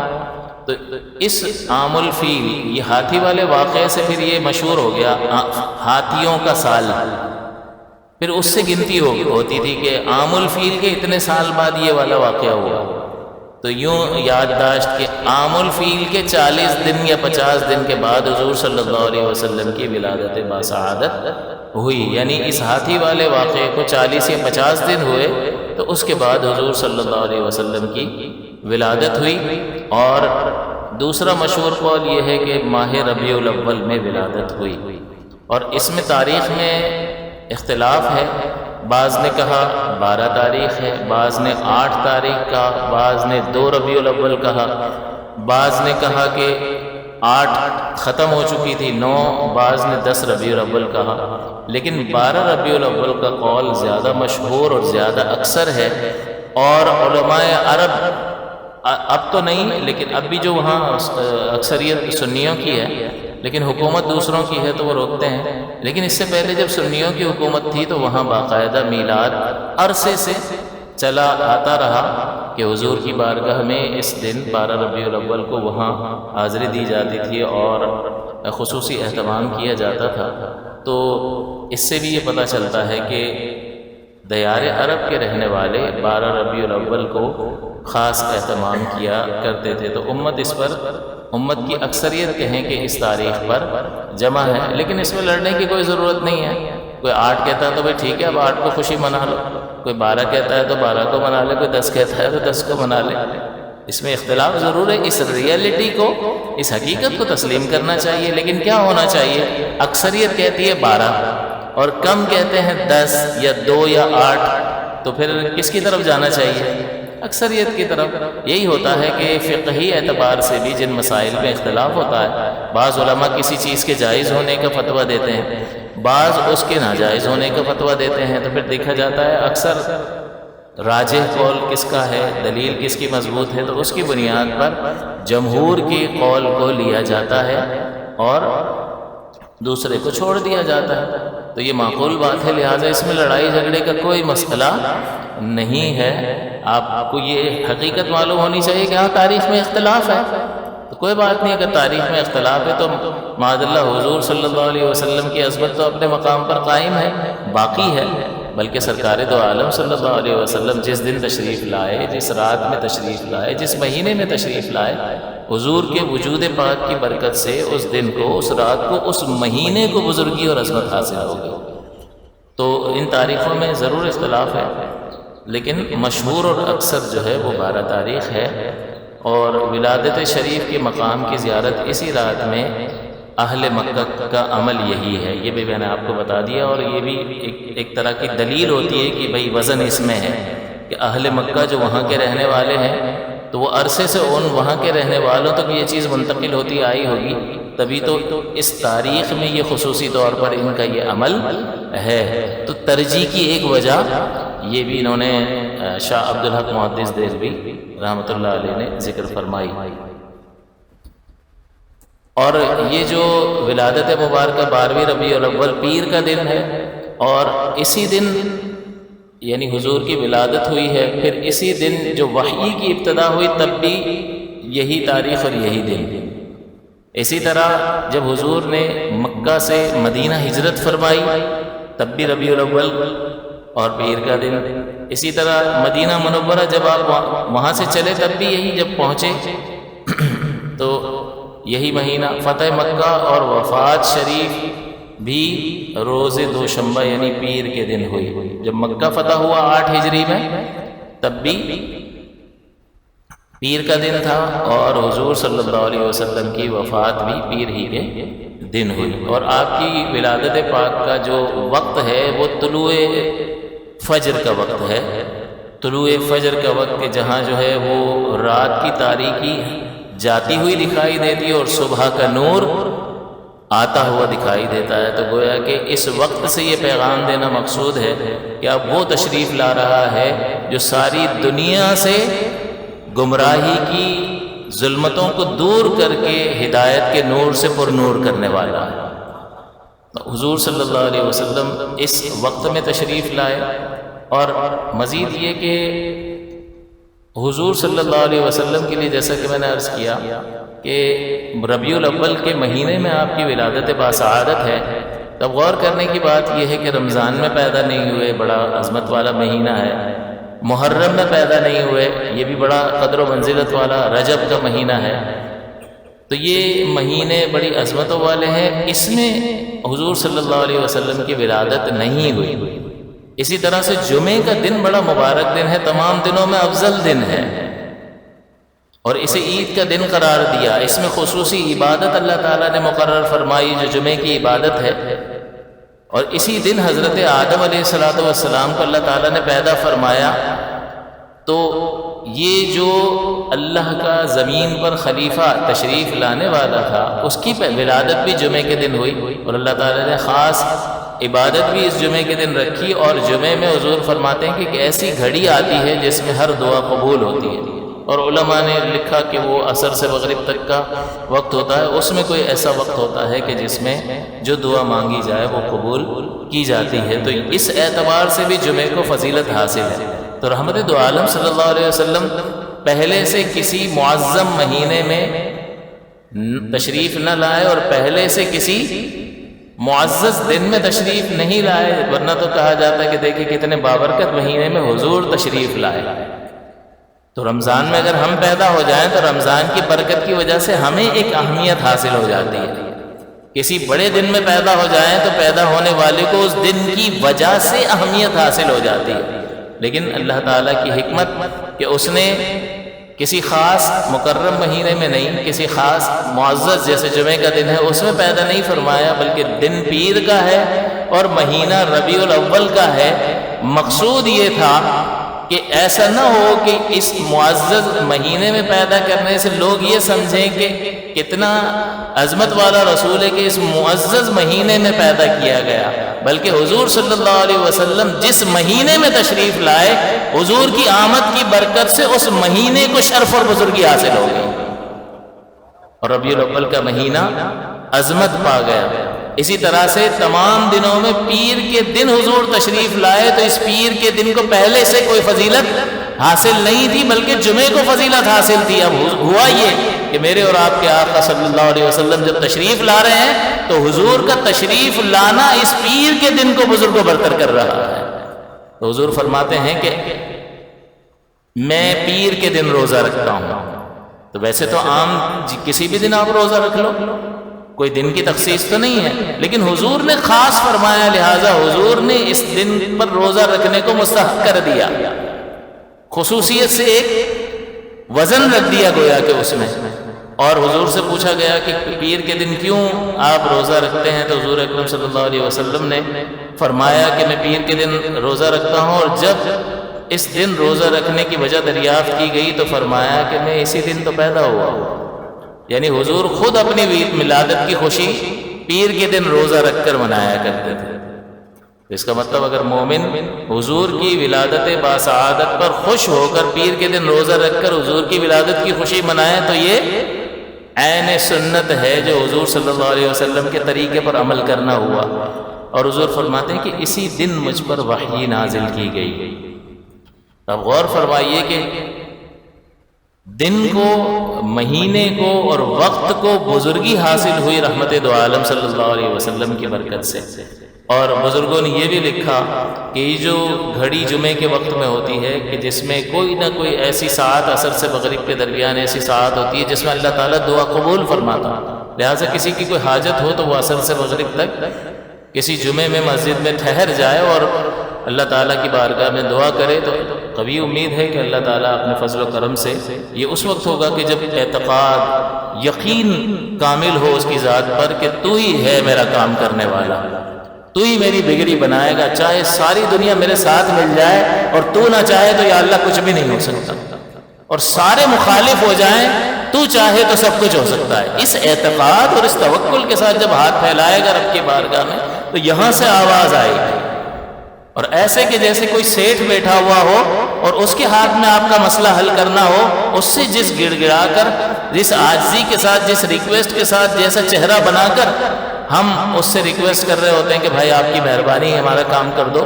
تو اس عام الفیل، یہ ہاتھی والے واقعے سے پھر یہ مشہور ہو گیا ہاتھیوں کا سال۔ پھر اس سے گنتی ہوتی تھی کہ عام الفیل کے اتنے سال بعد یہ والا واقعہ ہوا، تو یوں یادداشت کہ عام الفیل کے 40 دن یا 50 دن کے بعد حضور صلی اللہ علیہ وسلم کی ولادت باسعادت ہوئی، یعنی اس ہاتھی والے واقعے کو 40 یا 50 دن ہوئے تو اس کے بعد حضور صلی اللہ علیہ وسلم کی ولادت ہوئی۔ اور دوسرا مشہور قول یہ ہے کہ ماہ ربیع الاول میں ولادت ہوئی، اور اس میں تاریخ میں اختلاف ہے۔ بعض نے کہا 12 تاریخ ہے، بعض نے 8 تاریخ کہا، بعض نے 2 ربیع الاول کہا، بعض نے کہا کہ 8 ختم ہو چکی تھی 9، بعض نے 10 ربیع الاول کہا، لیکن 12 ربیع الاول کا قول زیادہ مشہور اور زیادہ اکثر ہے۔ اور علماء عرب اب تو نہیں، لیکن اب بھی جو وہاں اکثریت سنیوں کی ہے، لیکن حکومت دوسروں کی ہے تو وہ روکتے ہیں، لیکن اس سے پہلے جب سنیوں کی حکومت تھی تو وہاں باقاعدہ میلاد عرصے سے چلا آتا رہا کہ حضور کی بارگاہ میں اس دن 12 ربیع الاول کو وہاں حاضری دی جاتی تھی اور خصوصی اہتمام کیا جاتا تھا۔ تو اس سے بھی یہ پتہ چلتا ہے کہ دیار عرب کے رہنے والے 12 ربیع الاول کو خاص اہتمام کیا کرتے تھے۔ تو امت کی اکثریت کہیں کہ اس تاریخ پر جمع ہے، لیکن اس میں لڑنے کی کوئی ضرورت نہیں ہے۔ کوئی 8 کہتا ہے تو بھائی ٹھیک ہے، اب 8 کو خوشی منا لو، کوئی 12 کہتا ہے تو 12 کو منا لے، کوئی 10 کہتا ہے تو 10 کو منا لے۔ اس میں اختلاف ضرور ہے، اس ریئلٹی کو، اس حقیقت کو تسلیم کرنا چاہیے، لیکن کیا ہونا چاہیے؟ اکثریت کہتی ہے 12 اور کم کہتے ہیں 10 یا 2 یا 8، تو پھر کس کی طرف جانا چاہیے؟ اکثریت کی طرف یہی ہوتا ہے کہ فقہی اعتبار سے بھی جن مسائل میں اختلاف ہوتا ہے، بعض علماء کسی چیز کے جائز ہونے کا فتویٰ دیتے ہیں، بعض اس کے ناجائز ہونے کا فتویٰ دیتے ہیں، تو پھر دیکھا جاتا ہے اکثر راجح قول کس کا ہے، دلیل کس کی مضبوط ہے، تو اس کی بنیاد پر جمہور کے قول کو لیا جاتا ہے اور دوسرے کو چھوڑ دیا جاتا ہے۔ تو یہ معقول بات ہے، لہٰذا اس میں لڑائی جھگڑے کا کوئی مسئلہ نہیں ہے۔ آپ کو یہ حقیقت معلوم ہونی چاہیے کہ ہاں تاریخ میں اختلاف ہے، تو کوئی بات نہیں، اگر تاریخ میں اختلاف ہے تو معاذ اللہ حضور صلی اللہ علیہ وسلم کی عظمت تو اپنے مقام پر قائم ہے، باقی ہے، بلکہ سرکار دو عالم صلی اللہ علیہ وسلم جس دن تشریف لائے، جس رات میں تشریف لائے، جس مہینے میں تشریف لائے، حضور کے وجود پاک کی برکت سے اس دن کو، اس رات کو، اس مہینے کو بزرگی اور عظمت حاصل ہو گئی۔ تو ان تاریخوں میں ضرور اختلاف ہے، لیکن مشہور اور اکثر جو ہے وہ 12 تاریخ ہے، اور ولادت شریف کے مقام کی زیارت اسی رات میں اہل مکہ کا عمل یہی ہے، یہ بھی میں نے آپ کو بتا دیا، اور یہ بھی ایک طرح کی دلیل ہوتی ہے کہ بھئی وزن اس میں ہے کہ اہل مکہ جو وہاں کے رہنے والے ہیں تو وہ عرصے سے ان وہاں کے رہنے والوں تک یہ چیز منتقل ہوتی آئی ہوگی، تبھی تو اس تاریخ میں یہ خصوصی طور پر ان کا یہ عمل ہے۔ تو ترجیح کی ایک وجہ یہ بھی انہوں نے شاہ عبدالحق محدث دہلوی رحمۃ اللہ علیہ نے ذکر فرمائی۔ اور یہ جو ولادت مبارکہ 12 ربیع الاول پیر کا دن ہے، اور اسی دن یعنی حضور کی ولادت ہوئی ہے، پھر اسی دن جو وحی کی ابتدا ہوئی تب بھی یہی تاریخ اور یہی دن۔ اسی طرح جب حضور نے مکہ سے مدینہ ہجرت فرمائی تب بھی ربیع الاول اور پیر کا دن۔ اسی طرح مدینہ منورہ جب آپ وہاں سے چلے تب بھی یہی، جب پہنچے تو یہی مہینہ۔ فتح مکہ اور وفات شریف بھی روز دوشنبہ یعنی پیر کے دن ہوئی۔ جب مکہ فتح ہوا 8 ہجری میں تب بھی پیر کا دن تھا، اور حضور صلی اللہ علیہ وسلم کی وفات بھی پیر ہی کے دن ہوئی۔ اور آپ کی ولادت پاک کا جو وقت ہے وہ طلوع فجر کا وقت ہے، طلوع فجر کا وقت کہ جہاں جو ہے وہ رات کی تاریکی جاتی ہوئی دکھائی دیتی ہے اور صبح کا نور آتا ہوا دکھائی دیتا ہے۔ تو گویا کہ اس وقت سے یہ پیغام دینا مقصود ہے کہ اب وہ تشریف لا رہا ہے جو ساری دنیا سے گمراہی کی ظلمتوں کو دور کر کے ہدایت کے نور سے پر نور کرنے والا ہے۔ حضور صلی اللہ علیہ وسلم اس وقت میں تشریف لائے، اور مزید یہ کہ حضور صلی اللہ علیہ وسلم کے لیے جیسا کہ میں نے عرض کیا کہ ربیع الاول کے مہینے میں آپ کی ولادت باسعادت ہے، تب غور کرنے کی بات یہ ہے کہ رمضان میں پیدا نہیں ہوئے، بڑا عظمت والا مہینہ ہے، محرم میں پیدا نہیں ہوئے، یہ بھی بڑا قدر و منزلت والا رجب کا مہینہ ہے۔ تو یہ مہینے بڑی عظمتوں والے ہیں، اس میں حضور صلی اللہ علیہ وسلم کی ولادت نہیں ہوئی۔ اسی طرح سے جمعے کا دن بڑا مبارک دن ہے، تمام دنوں میں افضل دن ہے، اور اسے عید کا دن قرار دیا۔ اس میں خصوصی عبادت اللہ تعالیٰ نے مقرر فرمائی جو جمعے کی عبادت ہے، اور اسی دن حضرت آدم علیہ السلام کو اللہ تعالیٰ نے پیدا فرمایا۔ تو یہ جو اللہ کا زمین پر خلیفہ تشریف لانے والا تھا اس کی ولادت بھی جمعے کے دن ہوئی، اور اللہ تعالیٰ نے خاص عبادت بھی اس جمعے کے دن رکھی۔ اور جمعے میں حضور فرماتے ہیں کہ ایک ایسی گھڑی آتی ہے جس میں ہر دعا قبول ہوتی ہے، اور علماء نے لکھا کہ وہ عصر سے مغرب تک کا وقت ہوتا ہے، اس میں کوئی ایسا وقت ہوتا ہے کہ جس میں جو دعا مانگی جائے وہ قبول کی جاتی ہے۔ تو اس اعتبار سے بھی جمعے کو فضیلت حاصل ہے۔ تو رحمت دو عالم صلی اللہ علیہ وسلم پہلے سے کسی معظم مہینے میں تشریف نہ لائے، اور پہلے سے کسی معزز دن میں تشریف نہیں لائے، ورنہ تو کہا جاتا ہے کہ دیکھیں کتنے بابرکت مہینے میں حضور تشریف لائے۔ تو رمضان میں اگر ہم پیدا ہو جائیں تو رمضان کی برکت کی وجہ سے ہمیں ایک اہمیت حاصل ہو جاتی ہے۔ کسی بڑے دن میں پیدا ہو جائیں تو پیدا ہونے والے کو اس دن کی وجہ سے اہمیت حاصل ہو جاتی ہے، لیکن اللہ تعالیٰ کی حکمت کہ اس نے کسی خاص مکرم مہینے میں نہیں، کسی خاص معزز جیسے جمعے کا دن ہے اس میں پیدا نہیں فرمایا، بلکہ دن پیر کا ہے اور مہینہ ربیع الاول کا ہے۔ مقصود یہ تھا کہ ایسا نہ ہو کہ اس معزز مہینے میں پیدا کرنے سے لوگ یہ سمجھیں کہ کتنا عظمت والا رسول ہے کہ اس معزز مہینے میں پیدا کیا گیا، بلکہ حضور صلی اللہ علیہ وسلم جس مہینے میں تشریف لائے، حضور کی آمد کی برکت سے اس مہینے کو شرف اور بزرگی حاصل ہو گئی، اور ربیع الاول کا مہینہ عظمت پا گیا۔ اسی طرح سے تمام دنوں میں پیر کے دن حضور تشریف لائے تو اس پیر کے دن کو پہلے سے کوئی فضیلت حاصل نہیں تھی، بلکہ جمعے کو فضیلت حاصل تھی۔ اب ہوا یہ کہ میرے اور آپ کے آقا صلی اللہ علیہ وسلم جب تشریف لا رہے ہیں تو حضور کا تشریف لانا اس پیر کے دن کو بزرگ و برتر کر رہا ہے۔ تو حضور فرماتے ہیں کہ میں پیر کے دن روزہ رکھتا ہوں۔ تو ویسے تو عام کسی بھی دن آپ روزہ رکھ لو، کوئی دن کی تخصیص تو نہیں ہے، لیکن حضور نے خاص فرمایا، لہذا حضور نے اس دن پر روزہ رکھنے کو مستحب کر دیا، خصوصیت سے ایک وزن رکھ دیا گویا کہ اس میں۔ اور حضور سے پوچھا گیا کہ پیر کے دن کیوں آپ روزہ رکھتے ہیں، تو حضور اکرم صلی اللہ علیہ وسلم نے فرمایا کہ میں پیر کے دن روزہ رکھتا ہوں، اور جب اس دن روزہ رکھنے کی وجہ دریافت کی گئی تو فرمایا کہ میں اسی دن تو پیدا ہوا ہوں۔ یعنی حضور خود اپنی ولادت کی خوشی پیر کے دن روزہ رکھ کر منایا کرتے تھے۔ اس کا مطلب اگر مومن حضور کی ولادت باسعادت پر خوش ہو کر پیر کے دن روزہ رکھ کر حضور کی ولادت کی خوشی منائے تو یہ عین سنت ہے جو حضور صلی اللہ علیہ وسلم کے طریقے پر عمل کرنا ہوا۔ اور حضور فرماتے ہیں کہ اسی دن مجھ پر وحی نازل کی گئی۔ اب غور فرمائیے کہ دن کو، مہینے کو اور وقت کو بزرگی حاصل ہوئی رحمت دو عالم صلی اللہ علیہ وسلم کی برکت سے۔ اور بزرگوں نے یہ بھی لکھا کہ یہ جو گھڑی جمعے کے وقت میں ہوتی ہے کہ جس میں کوئی نہ کوئی ایسی ساعت عصر سے مغرب کے درمیان ایسی ساعت ہوتی ہے جس میں اللہ تعالیٰ دعا قبول فرماتا، لہٰذا کسی کی کوئی حاجت ہو تو وہ عصر سے مغرب تک کسی جمعے میں مسجد میں ٹھہر جائے اور اللہ تعالیٰ کی بارگاہ میں دعا کرے تو قوی امید ہے کہ اللہ تعالیٰ اپنے فضل و کرم سے، یہ اس وقت ہوگا کہ جب اعتقاد، یقین کامل ہو اس کی ذات پر کہ تو ہی ہے میرا کام کرنے والا، تو ہی میری بگڑی بنائے گا، چاہے ساری دنیا میرے ساتھ مل جائے اور تو نہ چاہے تو یا اللہ کچھ بھی نہیں ہو سکتا، اور سارے مخالف ہو جائیں تو چاہے تو سب کچھ ہو سکتا ہے۔ اس اعتقاد اور اس توکل کے ساتھ جب ہاتھ پھیلائے گا رب کی بارگاہ میں تو یہاں سے آواز آئے گی، اور ایسے کہ جیسے کوئی سیٹھ بیٹھا ہوا ہو اور اس کے ہاتھ میں آپ کا مسئلہ حل کرنا ہو، اس سے جس گڑ گڑا کر، جس عاجزی کے ساتھ، جس ریکویسٹ کے ساتھ، جیسا چہرہ بنا کر ہم اس سے ریکویسٹ کر رہے ہوتے ہیں کہ بھائی آپ کی مہربانی ہے ہمارا کام کر دو،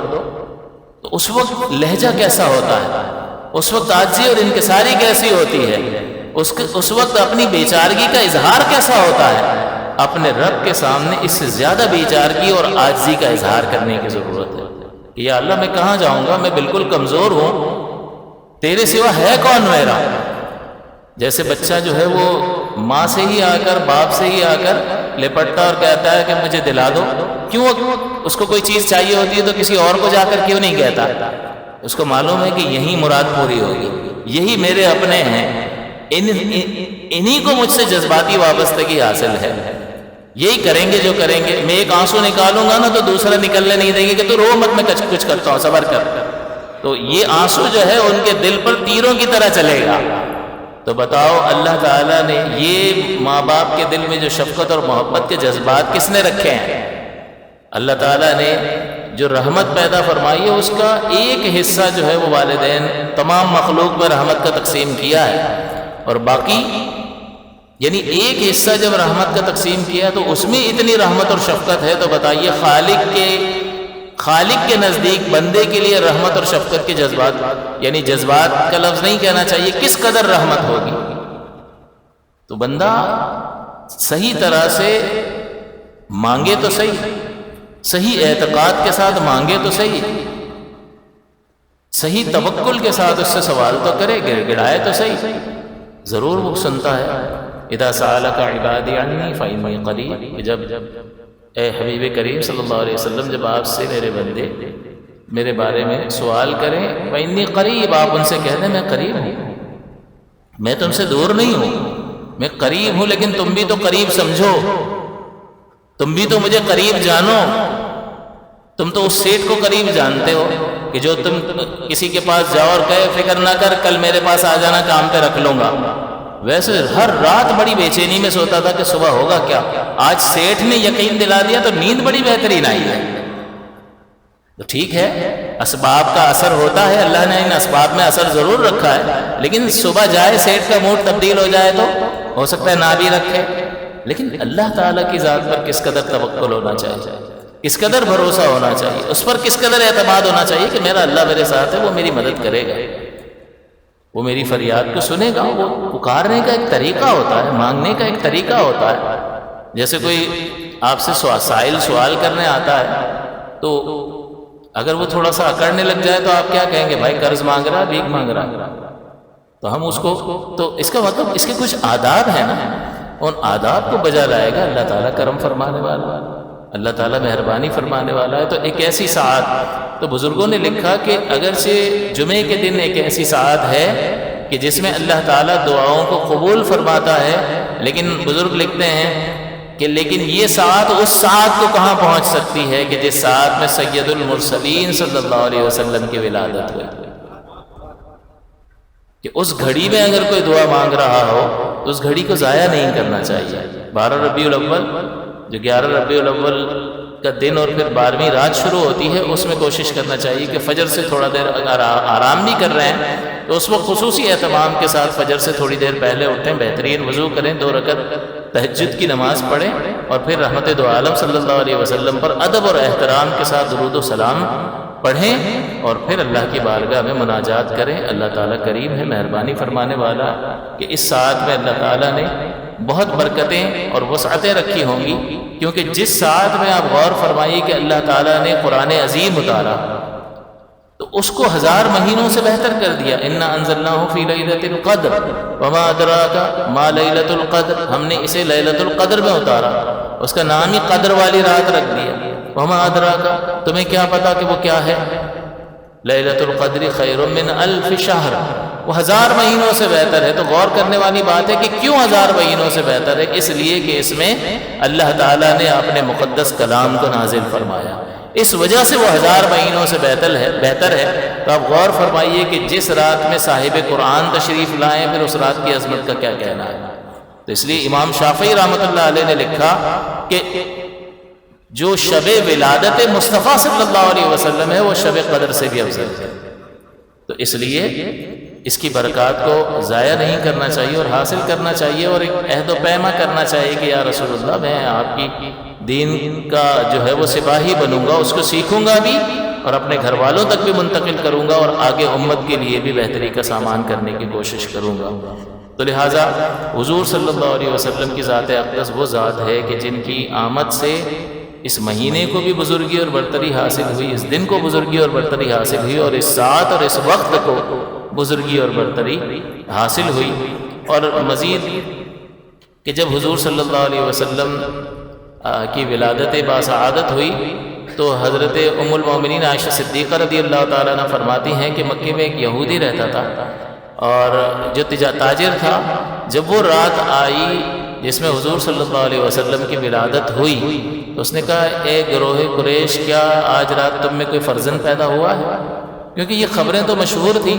تو اس وقت لہجہ کیسا ہوتا ہے، اس وقت عاجزی اور انکساری کیسی ہوتی ہے، اس وقت اپنی بیچارگی کا اظہار کیسا ہوتا ہے۔ اپنے رب کے سامنے اس سے زیادہ بیچارگی اور عاجزی کا اظہار کرنے کی ضرورت ہے۔ یا اللہ میں کہاں جاؤں گا، میں بالکل کمزور ہوں، تیرے سوا ہے کون میرا۔ جیسے بچہ جو ہے وہ ماں سے ہی آ کر، باپ سے ہی آ کر لپٹتا اور کہتا ہے کہ مجھے دلا دو، کیوں اس کو کوئی چیز چاہیے ہوتی ہے تو کسی اور کو جا کر کیوں نہیں کہتا، اس کو معلوم ہے کہ یہی مراد پوری ہوگی، یہی میرے اپنے ہیں، انہی کو مجھ سے جذباتی وابستگی حاصل ہے، یہی کریں گے جو کریں گے۔ میں ایک آنسو نکالوں گا نا تو دوسرا نکلنے نہیں دیں گے کہ تو رو مت، میں کچھ کرتا ہوں، صبر کر۔ تو یہ آنسو جو ہے ان کے دل پر تیروں کی طرح چلے گا۔ تو بتاؤ اللہ تعالیٰ نے یہ ماں باپ کے دل میں جو شفقت اور محبت کے جذبات کس نے رکھے ہیں؟ اللہ تعالیٰ نے جو رحمت پیدا فرمائی ہے اس کا ایک حصہ جو ہے وہ والدین تمام مخلوق میں رحمت کا تقسیم کیا ہے، اور باقی یعنی ایک حصہ جب رحمت کا تقسیم کیا تو اس میں اتنی رحمت اور شفقت ہے، تو بتائیے خالق کے نزدیک بندے کے لیے رحمت اور شفقت کے جذبات، یعنی جذبات کا لفظ نہیں کہنا چاہیے، کس قدر رحمت ہوگی۔ تو بندہ صحیح طرح سے مانگے تو صحیح اعتقاد کے ساتھ مانگے تو صحیح توکل کے ساتھ اس سے سوال تو کرے، گڑگڑائے تو ضرور وہ سنتا ہے۔ اذا سألك عبادی عنی فإنی قریب، جب اے حبیب کریم صلی اللہ علیہ وسلم جب آپ سے میرے بندے میرے بارے میں سوال کریں، فإنی قریب، آپ ان سے کہہ دیں میں قریب ہوں، میں تم سے دور نہیں ہوں، میں قریب ہوں، لیکن تم بھی تو قریب سمجھو، تم بھی تو مجھے قریب جانو، تم تو اس سیٹ کو قریب جانتے ہو، کہ جو تم کسی کے پاس جاؤ اور کہے فکر نہ کر کل میرے پاس آ جانا کام پہ رکھ لوں گا، ویسے ہر رات بڑی بے چینی میں سوتا تھا کہ صبح ہوگا کیا، آج سیٹھ نے یقین دلا دیا تو نیند بڑی بہترین آئی ہے۔ تو ٹھیک ہے اسباب کا اثر ہوتا ہے، اللہ نے ان اسباب میں اثر ضرور رکھا ہے، لیکن صبح جائے سیٹھ کا موڈ تبدیل ہو جائے تو ہو سکتا ہے نہ بھی رکھے۔ لیکن اللہ تعالیٰ کی ذات پر کس قدر توکل ہونا چاہیے، کس قدر بھروسہ ہونا چاہیے، اس پر کس قدر اعتماد ہونا چاہیے کہ میرا اللہ میرے ساتھ ہے، وہ میری مدد کرے گا، وہ میری فریاد کو سنے گا۔ وہ پکارنے کا ایک طریقہ ہوتا ہے، مانگنے کا ایک طریقہ ہوتا ہے۔ جیسے کوئی آپ سے سائل سوال کرنے آتا ہے تو اگر وہ تھوڑا سا اکڑنے لگ جائے تو آپ کیا کہیں گے؟ بھائی قرض مانگ رہا ہے، بھیک مانگ رہا ہے، تو ہم اس کو، تو اس کا مطلب اس کے کچھ آداب ہیں نا، ان آداب کو بجا لائے گا اللہ تعالیٰ کرم فرمانے والا، اللہ تعالیٰ مہربانی فرمانے والا ہے۔ تو ایک ایسی ساعت، تو بزرگوں نے لکھا کہ اگرچہ جمعے کے دن ایک ایسی ساعت ہے کہ جس میں اللہ تعالیٰ دعاؤں کو قبول فرماتا ہے، لیکن بزرگ لکھتے ہیں کہ لیکن یہ ساعت اس ساعت کو کہاں پہنچ سکتی ہے کہ جس ساعت میں سید المرسلین صلی اللہ علیہ وسلم کی ولادت ہوئی، کہ اس گھڑی میں اگر کوئی دعا مانگ رہا ہو تو اس گھڑی کو ضائع نہیں کرنا چاہیے۔ 12 ربیع الاول، جو 11 ربیع الاول کا دن اور پھر 12ویں رات شروع ہوتی ہے، اس میں کوشش کرنا چاہیے کہ فجر سے تھوڑا دیر اگر آرام بھی کر رہے ہیں تو اس وقت خصوصی اہتمام کے ساتھ فجر سے تھوڑی دیر پہلے اٹھیں، بہترین وضو کریں، 2 رکعت تہجد کی نماز پڑھیں، اور پھر رحمت دو عالم صلی اللہ علیہ وسلم پر ادب اور احترام کے ساتھ درود و سلام پڑھیں، اور پھر اللہ کی بارگاہ میں مناجات کریں۔ اللہ تعالیٰ کریم ہے، مہربانی فرمانے والا، کہ اس ساعت میں اللہ تعالیٰ نے بہت برکتیں اور وسعتیں رکھی ہوں گی، کیونکہ جس ساعت میں آپ غور فرمائیے کہ اللہ تعالیٰ نے قرآن عظیم اتارا تو اس کو 1000 مہینوں سے بہتر کر دیا۔ انا انزلناہ فی لیلۃ القدر وما ادراک ما لیلۃ القدر، ہم نے اسے لیلۃ القدر میں اتارا، اس کا نام ہی قدر والی رات رکھ دیا۔ وما ادراک، تمہیں کیا پتا کہ وہ کیا ہے؟ لیلۃ القدر خیر من 1000 شہر، وہ 1000 مہینوں سے بہتر ہے۔ تو غور کرنے والی بات ہے کہ کیوں 1000 مہینوں سے بہتر ہے؟ اس لیے کہ اس میں اللہ تعالیٰ نے اپنے مقدس کلام کو نازل فرمایا، اس وجہ سے وہ 1000 مہینوں سے بہتر ہے۔ تو آپ غور فرمائیے کہ جس رات میں صاحب قرآن تشریف لائیں، پھر اس رات کی عظمت کا کیا کہنا ہے۔ تو اس لیے امام شافعی رحمۃ اللہ علیہ نے لکھا کہ جو شب ولادت مصطفیٰ صلی اللہ علیہ وسلم ہے وہ شب قدر سے بھی افضل ہے۔ تو اس لیے اس کی برکات کو ضائع نہیں کرنا چاہیے اور حاصل کرنا چاہیے، اور ایک عہد و پیما کرنا چاہیے کہ یا رسول اللہ میں آپ کی دین کا جو ہے وہ سپاہی بنوں گا، اس کو سیکھوں گا بھی اور اپنے گھر والوں تک بھی منتقل کروں گا، اور آگے امت کے لیے بھی بہتری کا سامان کرنے کی کوشش کروں گا۔ تو لہٰذا حضور صلی اللہ علیہ وسلم کی ذات اقدس وہ ذات ہے کہ جن کی آمد سے اس مہینے کو بھی بزرگی اور برتری حاصل ہوئی، اس دن کو بزرگی اور برتری حاصل ہوئی، اور اس ساعت اور اس وقت کو بزرگی اور برتری حاصل ہوئی۔ اور مزید کہ جب حضور صلی اللہ علیہ وسلم کی ولادت باسعادت ہوئی تو حضرت ام المومنین عائشہ صدیقہ رضی اللہ تعالیٰ عنہ فرماتی ہیں کہ مکے میں ایک یہودی رہتا تھا، اور جو تاجر تھا، جب وہ رات آئی جس میں حضور صلی اللہ علیہ وسلم کی ولادت ہوئی تو اس نے کہا اے گروہ قریش، کیا آج رات تم میں کوئی فرزند پیدا ہوا ہے؟ کیونکہ یہ خبریں تو مشہور تھیں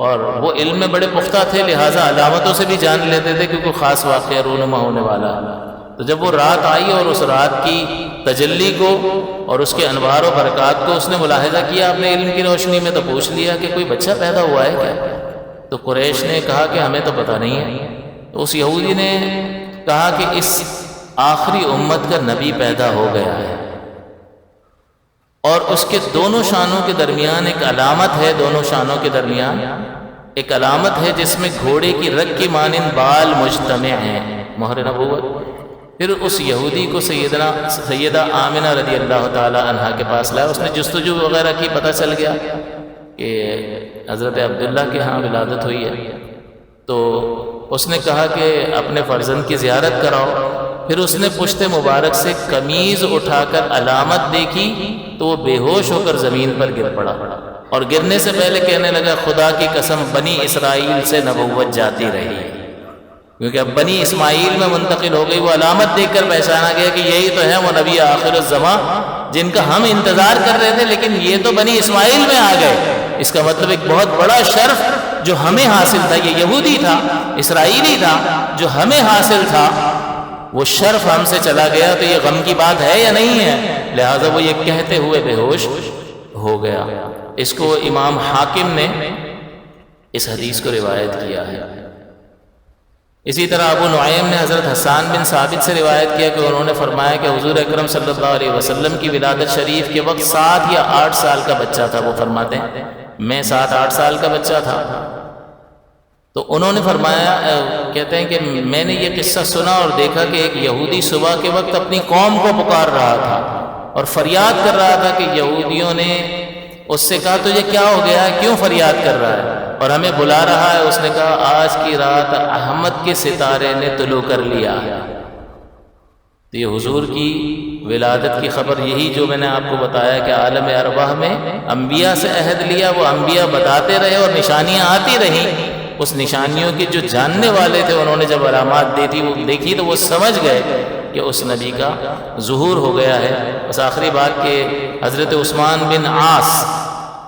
اور وہ علم میں بڑے پختہ تھے، لہٰذا علامتوں سے بھی جان لیتے تھے کہ کوئی خاص واقعہ رونما ہونے والا ہے۔ تو جب وہ رات آئی اور اس رات کی تجلی کو اور اس کے انوار و برکات کو اس نے ملاحظہ کیا اپنے علم کی روشنی میں، تو پوچھ لیا کہ کوئی بچہ پیدا ہوا ہے کیا؟ تو قریش نے کہا کہ ہمیں تو پتہ نہیں ہے۔ تو اس یہودی نے کہا کہ اس آخری امت کا نبی پیدا ہو گیا ہے، اور اس کے دونوں شانوں کے درمیان ایک علامت ہے، دونوں شانوں کے درمیان ایک علامت ہے جس میں گھوڑے کی رگ کی مانند بال مجتمع ہیں، مہر نبوت۔ پھر اس یہودی کو سیدہ آمنہ رضی اللہ تعالی عنہا کے پاس لایا، اس نے جستجو وغیرہ کی، پتہ چل گیا کہ حضرت عبداللہ کے ہاں ولادت ہوئی ہے۔ تو اس نے کہا کہ اپنے فرزند کی زیارت کراؤ۔ پھر اس نے پشت مبارک سے قمیض اٹھا کر علامت دیکھی تو وہ بے ہوش ہو کر زمین پر گر پڑا، اور گرنے سے پہلے کہنے لگا خدا کی قسم بنی اسرائیل سے نبوت جاتی رہی۔ کیونکہ اب بنی اسماعیل میں منتقل ہو گئی، وہ علامت دیکھ کر پہچانا گیا کہ یہی تو ہے وہ نبی آخر الزماں جن کا ہم انتظار کر رہے تھے، لیکن یہ تو بنی اسماعیل میں آ گئے۔ اس کا مطلب ایک بہت بڑا شرف جو ہمیں حاصل تھا، یہ یہودی تھا، اسرائیلی تھا، جو ہمیں حاصل تھا وہ شرف ہم سے چلا گیا، تو یہ غم کی بات ہے یا نہیں ہے؟ لہٰذا وہ یہ کہتے ہوئے بے ہوش ہو گیا۔ اس کو امام حاکم نے اس حدیث کو روایت کیا ہے۔ اسی طرح ابو نعیم نے حضرت حسان بن ثابت سے روایت کیا کہ انہوں نے فرمایا کہ حضور اکرم صلی اللہ علیہ وسلم کی ولادت شریف کے وقت 7 یا 8 سال کا بچہ تھا۔ وہ فرماتے ہیں میں 7-8 سال کا بچہ تھا، تو انہوں نے فرمایا، کہتے ہیں کہ میں نے یہ قصہ سنا اور دیکھا کہ ایک یہودی صبح کے وقت اپنی قوم کو پکار رہا تھا اور فریاد کر رہا تھا کہ یہودیوں نے اس سے کہا تجھے کیا ہو گیا ہے، کیوں فریاد کر رہا ہے اور ہمیں بلا رہا ہے؟ اس نے کہا آج کی رات احمد کے ستارے نے طلوع کر لیا۔ تو یہ حضور کی ولادت کی خبر یہی جو میں نے آپ کو بتایا کہ عالم ارواح میں انبیاء سے عہد لیا، وہ انبیاء بتاتے رہے اور نشانیاں آتی رہیں۔ اس نشانیوں کی جو جاننے والے تھے انہوں نے جب علامات دیکھی تو وہ سمجھ گئے کہ اس نبی کا ظہور ہو گیا ہے۔ بس آخری بات کہ حضرت عثمان بن عاص،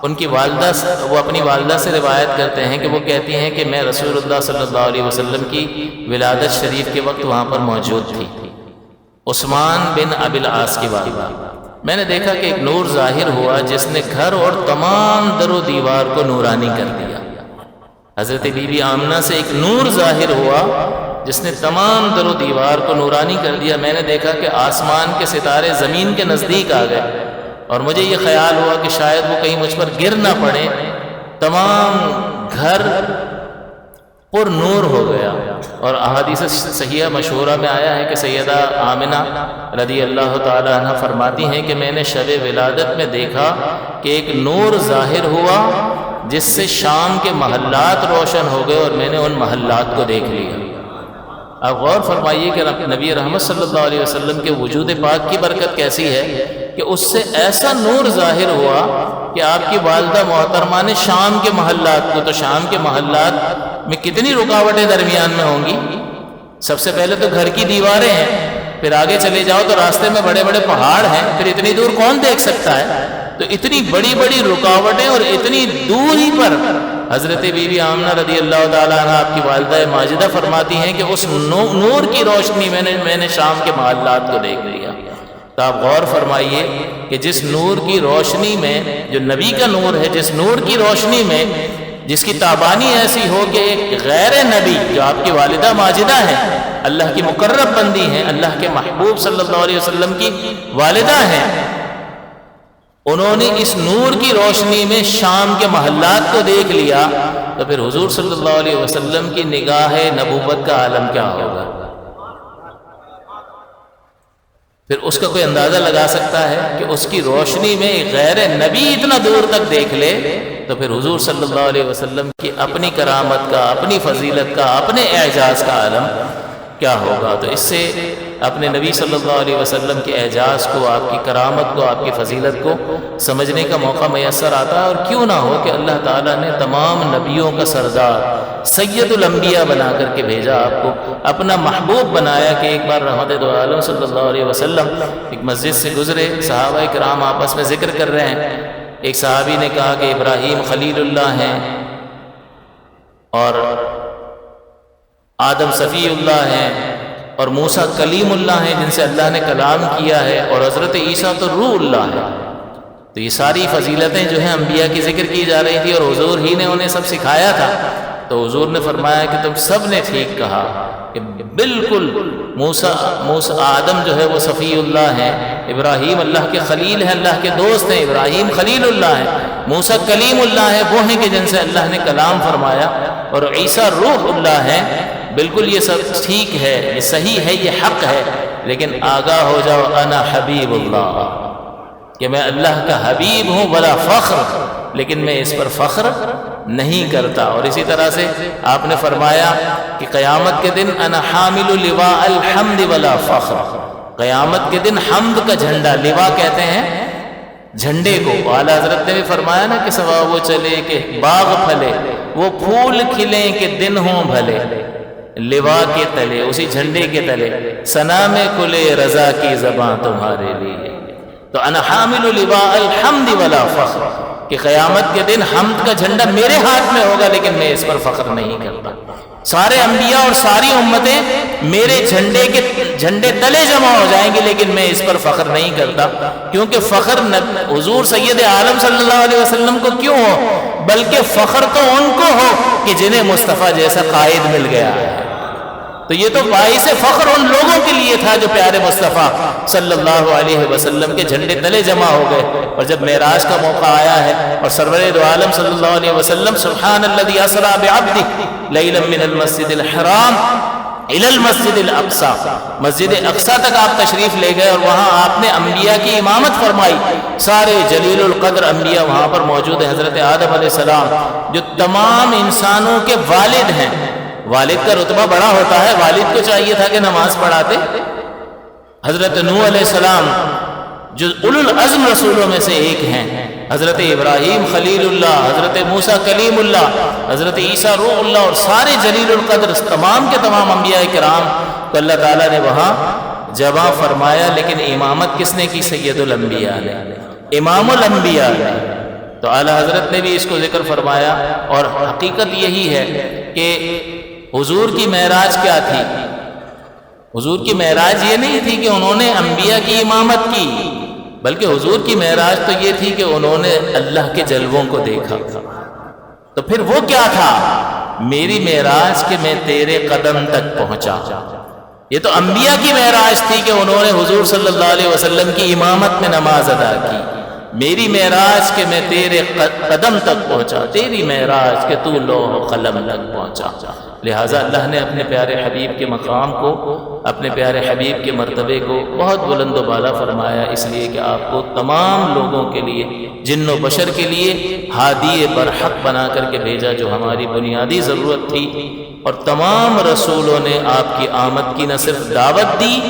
ان کی والدہ، وہ اپنی والدہ سے روایت کرتے ہیں کہ وہ کہتی ہیں کہ میں رسول اللہ صلی اللہ علیہ وسلم کی ولادت شریف کے وقت وہاں پر موجود تھی۔ عثمان بن ابی العاص کی والدہ، میں نے دیکھا کہ ایک نور ظاہر ہوا جس نے گھر اور تمام در و دیوار کو نورانی کر دیا۔ حضرت بی بی آمنہ سے ایک نور ظاہر ہوا جس نے تمام در و دیوار کو نورانی کر دیا۔ میں نے دیکھا کہ آسمان کے ستارے زمین کے نزدیک آ گئے اور مجھے یہ خیال ہوا کہ شاید وہ کہیں مجھ پر گر نہ پڑے۔ تمام گھر پر نور ہو گیا، اور احادیث صحیحہ مشہورہ میں آیا ہے کہ سیدہ آمنہ رضی اللہ تعالی عنہ فرماتی ہیں کہ میں نے شب ولادت میں دیکھا کہ ایک نور ظاہر ہوا جس سے شام کے محلات روشن ہو گئے اور میں نے ان محلات کو دیکھ لیا۔ آپ غور فرمائیے کہ نبی رحمت صلی اللہ علیہ وسلم کے وجود پاک کی برکت کیسی ہے کہ اس سے ایسا نور ظاہر ہوا کہ آپ کی والدہ محترمہ نے شام کے محلات کو، تو شام کے محلات میں کتنی رکاوٹیں درمیان میں ہوں گی؟ سب سے پہلے تو گھر کی دیواریں ہیں، پھر آگے چلے جاؤ تو راستے میں بڑے بڑے پہاڑ ہیں، پھر اتنی دور کون دیکھ سکتا ہے؟ تو اتنی بڑی بڑی رکاوٹیں اور اتنی دوری پر حضرت بی بی آمنہ رضی اللہ تعالیٰ عنہ آپ کی والدہ ماجدہ فرماتی ہیں کہ اس نور کی روشنی میں نے شام کے محلات کو دیکھ لیا۔ تو آپ غور فرمائیے کہ جس نور کی روشنی میں، جو نبی کا نور ہے، جس نور کی روشنی میں جس کی تابانی ایسی ہو کہ ایک غیر نبی جو آپ کی والدہ ماجدہ ہیں، اللہ کی مقرب بندی ہیں، اللہ کے محبوب صلی اللہ علیہ وسلم کی والدہ ہیں، انہوں نے اس نور کی روشنی میں شام کے محلات کو دیکھ لیا، تو پھر حضور صلی اللہ علیہ وسلم کی نگاہ نبوت کا عالم کیا ہوگا؟ پھر اس کا کوئی اندازہ لگا سکتا ہے کہ اس کی روشنی میں غیر نبی اتنا دور تک دیکھ لے، تو پھر حضور صلی اللہ علیہ وسلم کی اپنی کرامت کا، اپنی فضیلت کا، اپنے اعجاز کا عالم کیا ہوگا؟ تو اس سے اپنے نبی صلی اللہ علیہ وسلم کے اعجاز کو، آپ کی کرامت کو، آپ کی فضیلت کو سمجھنے کا موقع میسر آتا ہے۔ اور کیوں نہ ہو کہ اللہ تعالیٰ نے تمام نبیوں کا سردار، سید الانبیاء بنا کر کے بھیجا، آپ کو اپنا محبوب بنایا کہ ایک بار رحمت دو عالم صلی اللہ علیہ وسلم ایک مسجد سے گزرے، صحابہ کرام آپس میں ذکر کر رہے ہیں، ایک صحابی نے کہا کہ ابراہیم خلیل اللہ ہیں اور آدم صفی اللہ ہیں اور موسیٰ کلیم اللہ ہیں جن سے اللہ نے کلام کیا ہے، اور حضرت عیسیٰ تو روح اللہ ہے۔ تو یہ ساری فضیلتیں جو ہیں انبیاء کی ذکر کی جا رہی تھی اور حضور ہی نے انہیں سب سکھایا تھا۔ تو حضور نے فرمایا کہ تم سب نے ٹھیک کہا کہ بالکل موسیٰ آدم جو ہے وہ صفی اللہ ہیں، ابراہیم اللہ کے خلیل ہیں، اللہ کے دوست ہیں، ابراہیم خلیل اللہ ہیں، موسیٰ کلیم اللہ ہے، وہ ہیں کہ جن سے اللہ نے کلام فرمایا، اور عیسیٰ روح اللہ ہیں۔ بالکل یہ سب ٹھیک ہے، یہ صحیح ہے، یہ حق ہے، لیکن آگاہ ہو جاؤ انا حبیب اللہ، کہ میں اللہ کا حبیب ہوں، بلا فخر، لیکن میں اس پر فخر نہیں کرتا۔ اور اسی طرح سے آپ نے فرمایا کہ قیامت کے دن انا حامل لواء الحمد ولا فخر، قیامت کے دن حمد کا جھنڈا، لواء کہتے ہیں جھنڈے کو، اعلیٰ حضرت نے بھی فرمایا نا کہ سوا وہ چلے کہ باغ پھلے، وہ پھول کھلیں کہ دن ہوں بھلے، لوا کے تلے، اسی جھنڈے کے تلے، ثنا میں کلے رضا کی زباں تمہارے لیے۔ تو انا حامل لواء الحمد ولا فخر، کہ قیامت کے دن حمد کا جھنڈا میرے ہاتھ میں ہوگا لیکن میں اس پر فخر نہیں کرتا۔ سارے انبیاء اور ساری امتیں میرے جھنڈے تلے جمع ہو جائیں گی لیکن میں اس پر فخر نہیں کرتا، کیونکہ فخر حضور سید عالم صلی اللہ علیہ وسلم کو کیوں ہو، بلکہ فخر تو ان کو ہو کہ جنہیں مصطفیٰ جیسا قائد مل گیا ہے۔ تو یہ تو باعث فخر ان لوگوں کے لیے تھا جو پیارے مصطفیٰ صلی اللہ علیہ وسلم کے جھنڈے تلے جمع ہو گئے۔ اور جب معراج کا موقع آیا ہے اور سرور دو عالم صلی اللہ علیہ وسلم سبحان الذی اسریٰ بعبدہ لیلا من المسجد الحرام الی المسجد الاقصی، مسجد اقصی تک آپ تشریف لے گئے اور وہاں آپ نے انبیاء کی امامت فرمائی۔ سارے جلیل القدر انبیاء وہاں پر موجود ہیں، حضرت آدم علیہ السلام جو تمام انسانوں کے والد ہیں۔ والد کا رتبہ بڑا ہوتا ہے، والد کو چاہیے تھا کہ نماز پڑھاتے۔ حضرت نوح علیہ السلام جو اولو العزم رسولوں میں سے ایک ہیں، حضرت ابراہیم خلیل اللہ، حضرت موسیٰ کلیم اللہ، حضرت عیسیٰ روح اللہ، اور سارے جلیل القدر تمام کے تمام انبیاء کرام کو اللہ تعالیٰ نے وہاں جمع فرمایا، لیکن امامت کس نے کی؟ سید الانبیاء نے، امام الانبیاء نے۔ تو اعلیٰ حضرت نے بھی اس کو ذکر فرمایا، اور حقیقت یہی ہے کہ حضور کی معراج کیا تھی؟ حضور کی معراج یہ نہیں تھی کہ انہوں نے انبیاء کی امامت کی، بلکہ حضور کی معراج تو یہ تھی کہ انہوں نے اللہ کے جلووں کو دیکھا۔ تو پھر وہ کیا تھا؟ میری معراج کہ میں تیرے قدم تک پہنچا۔ یہ تو انبیاء کی معراج تھی کہ انہوں نے حضور صلی اللہ علیہ وسلم کی امامت میں نماز ادا کی۔ میری معراج کہ میں تیرے قدم تک پہنچا، تیری معراج کہ تو لوح و قلم تک پہنچا۔ لہٰذا اللہ نے اپنے پیارے حبیب کے مقام کو، اپنے پیارے حبیب کے مرتبے کو بہت بلند و بالا فرمایا، اس لیے کہ آپ کو تمام لوگوں کے لیے، جن و بشر کے لیے ہادی برحق بنا کر کے بھیجا، جو ہماری بنیادی ضرورت تھی۔ اور تمام رسولوں نے آپ کی آمد کی نہ صرف دعوت دی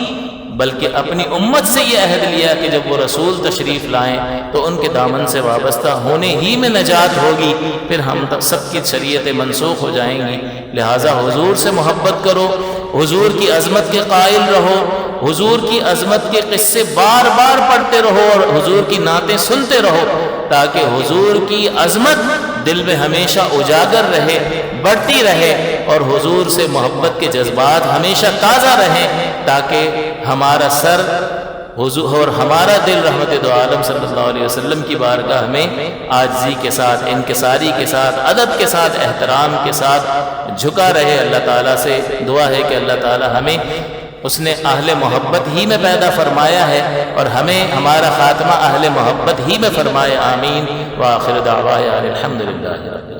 بلکہ اپنی امت سے یہ عہد لیا کہ جب وہ رسول تشریف لائیں تو ان کے دامن سے وابستہ ہونے ہی میں نجات ہوگی، پھر ہم سب کی شریعتیں منسوخ ہو جائیں گی۔ لہٰذا حضور سے محبت کرو، حضور کی عظمت کے قائل رہو، حضور کی عظمت کے قصے بار بار پڑھتے رہو اور حضور کی نعتیں سنتے رہو، تاکہ حضور کی عظمت دل میں ہمیشہ اجاگر رہے، بڑھتی رہے، اور حضور سے محبت کے جذبات ہمیشہ تازہ رہیں، تاکہ ہمارا سر اور ہمارا دل رحمت دو عالم صلی اللہ علیہ وسلم کی بارگاہ میں عاجزی کے ساتھ، انکساری کے ساتھ، ادب کے ساتھ، احترام کے ساتھ جھکا رہے۔ اللہ تعالیٰ سے دعا ہے کہ اللہ تعالیٰ ہمیں اس نے اہل محبت ہی میں پیدا فرمایا ہے اور ہمیں ہمارا خاتمہ اہل محبت ہی میں فرمائے۔ آمین۔ وآخر دعوانا الحمدللہ۔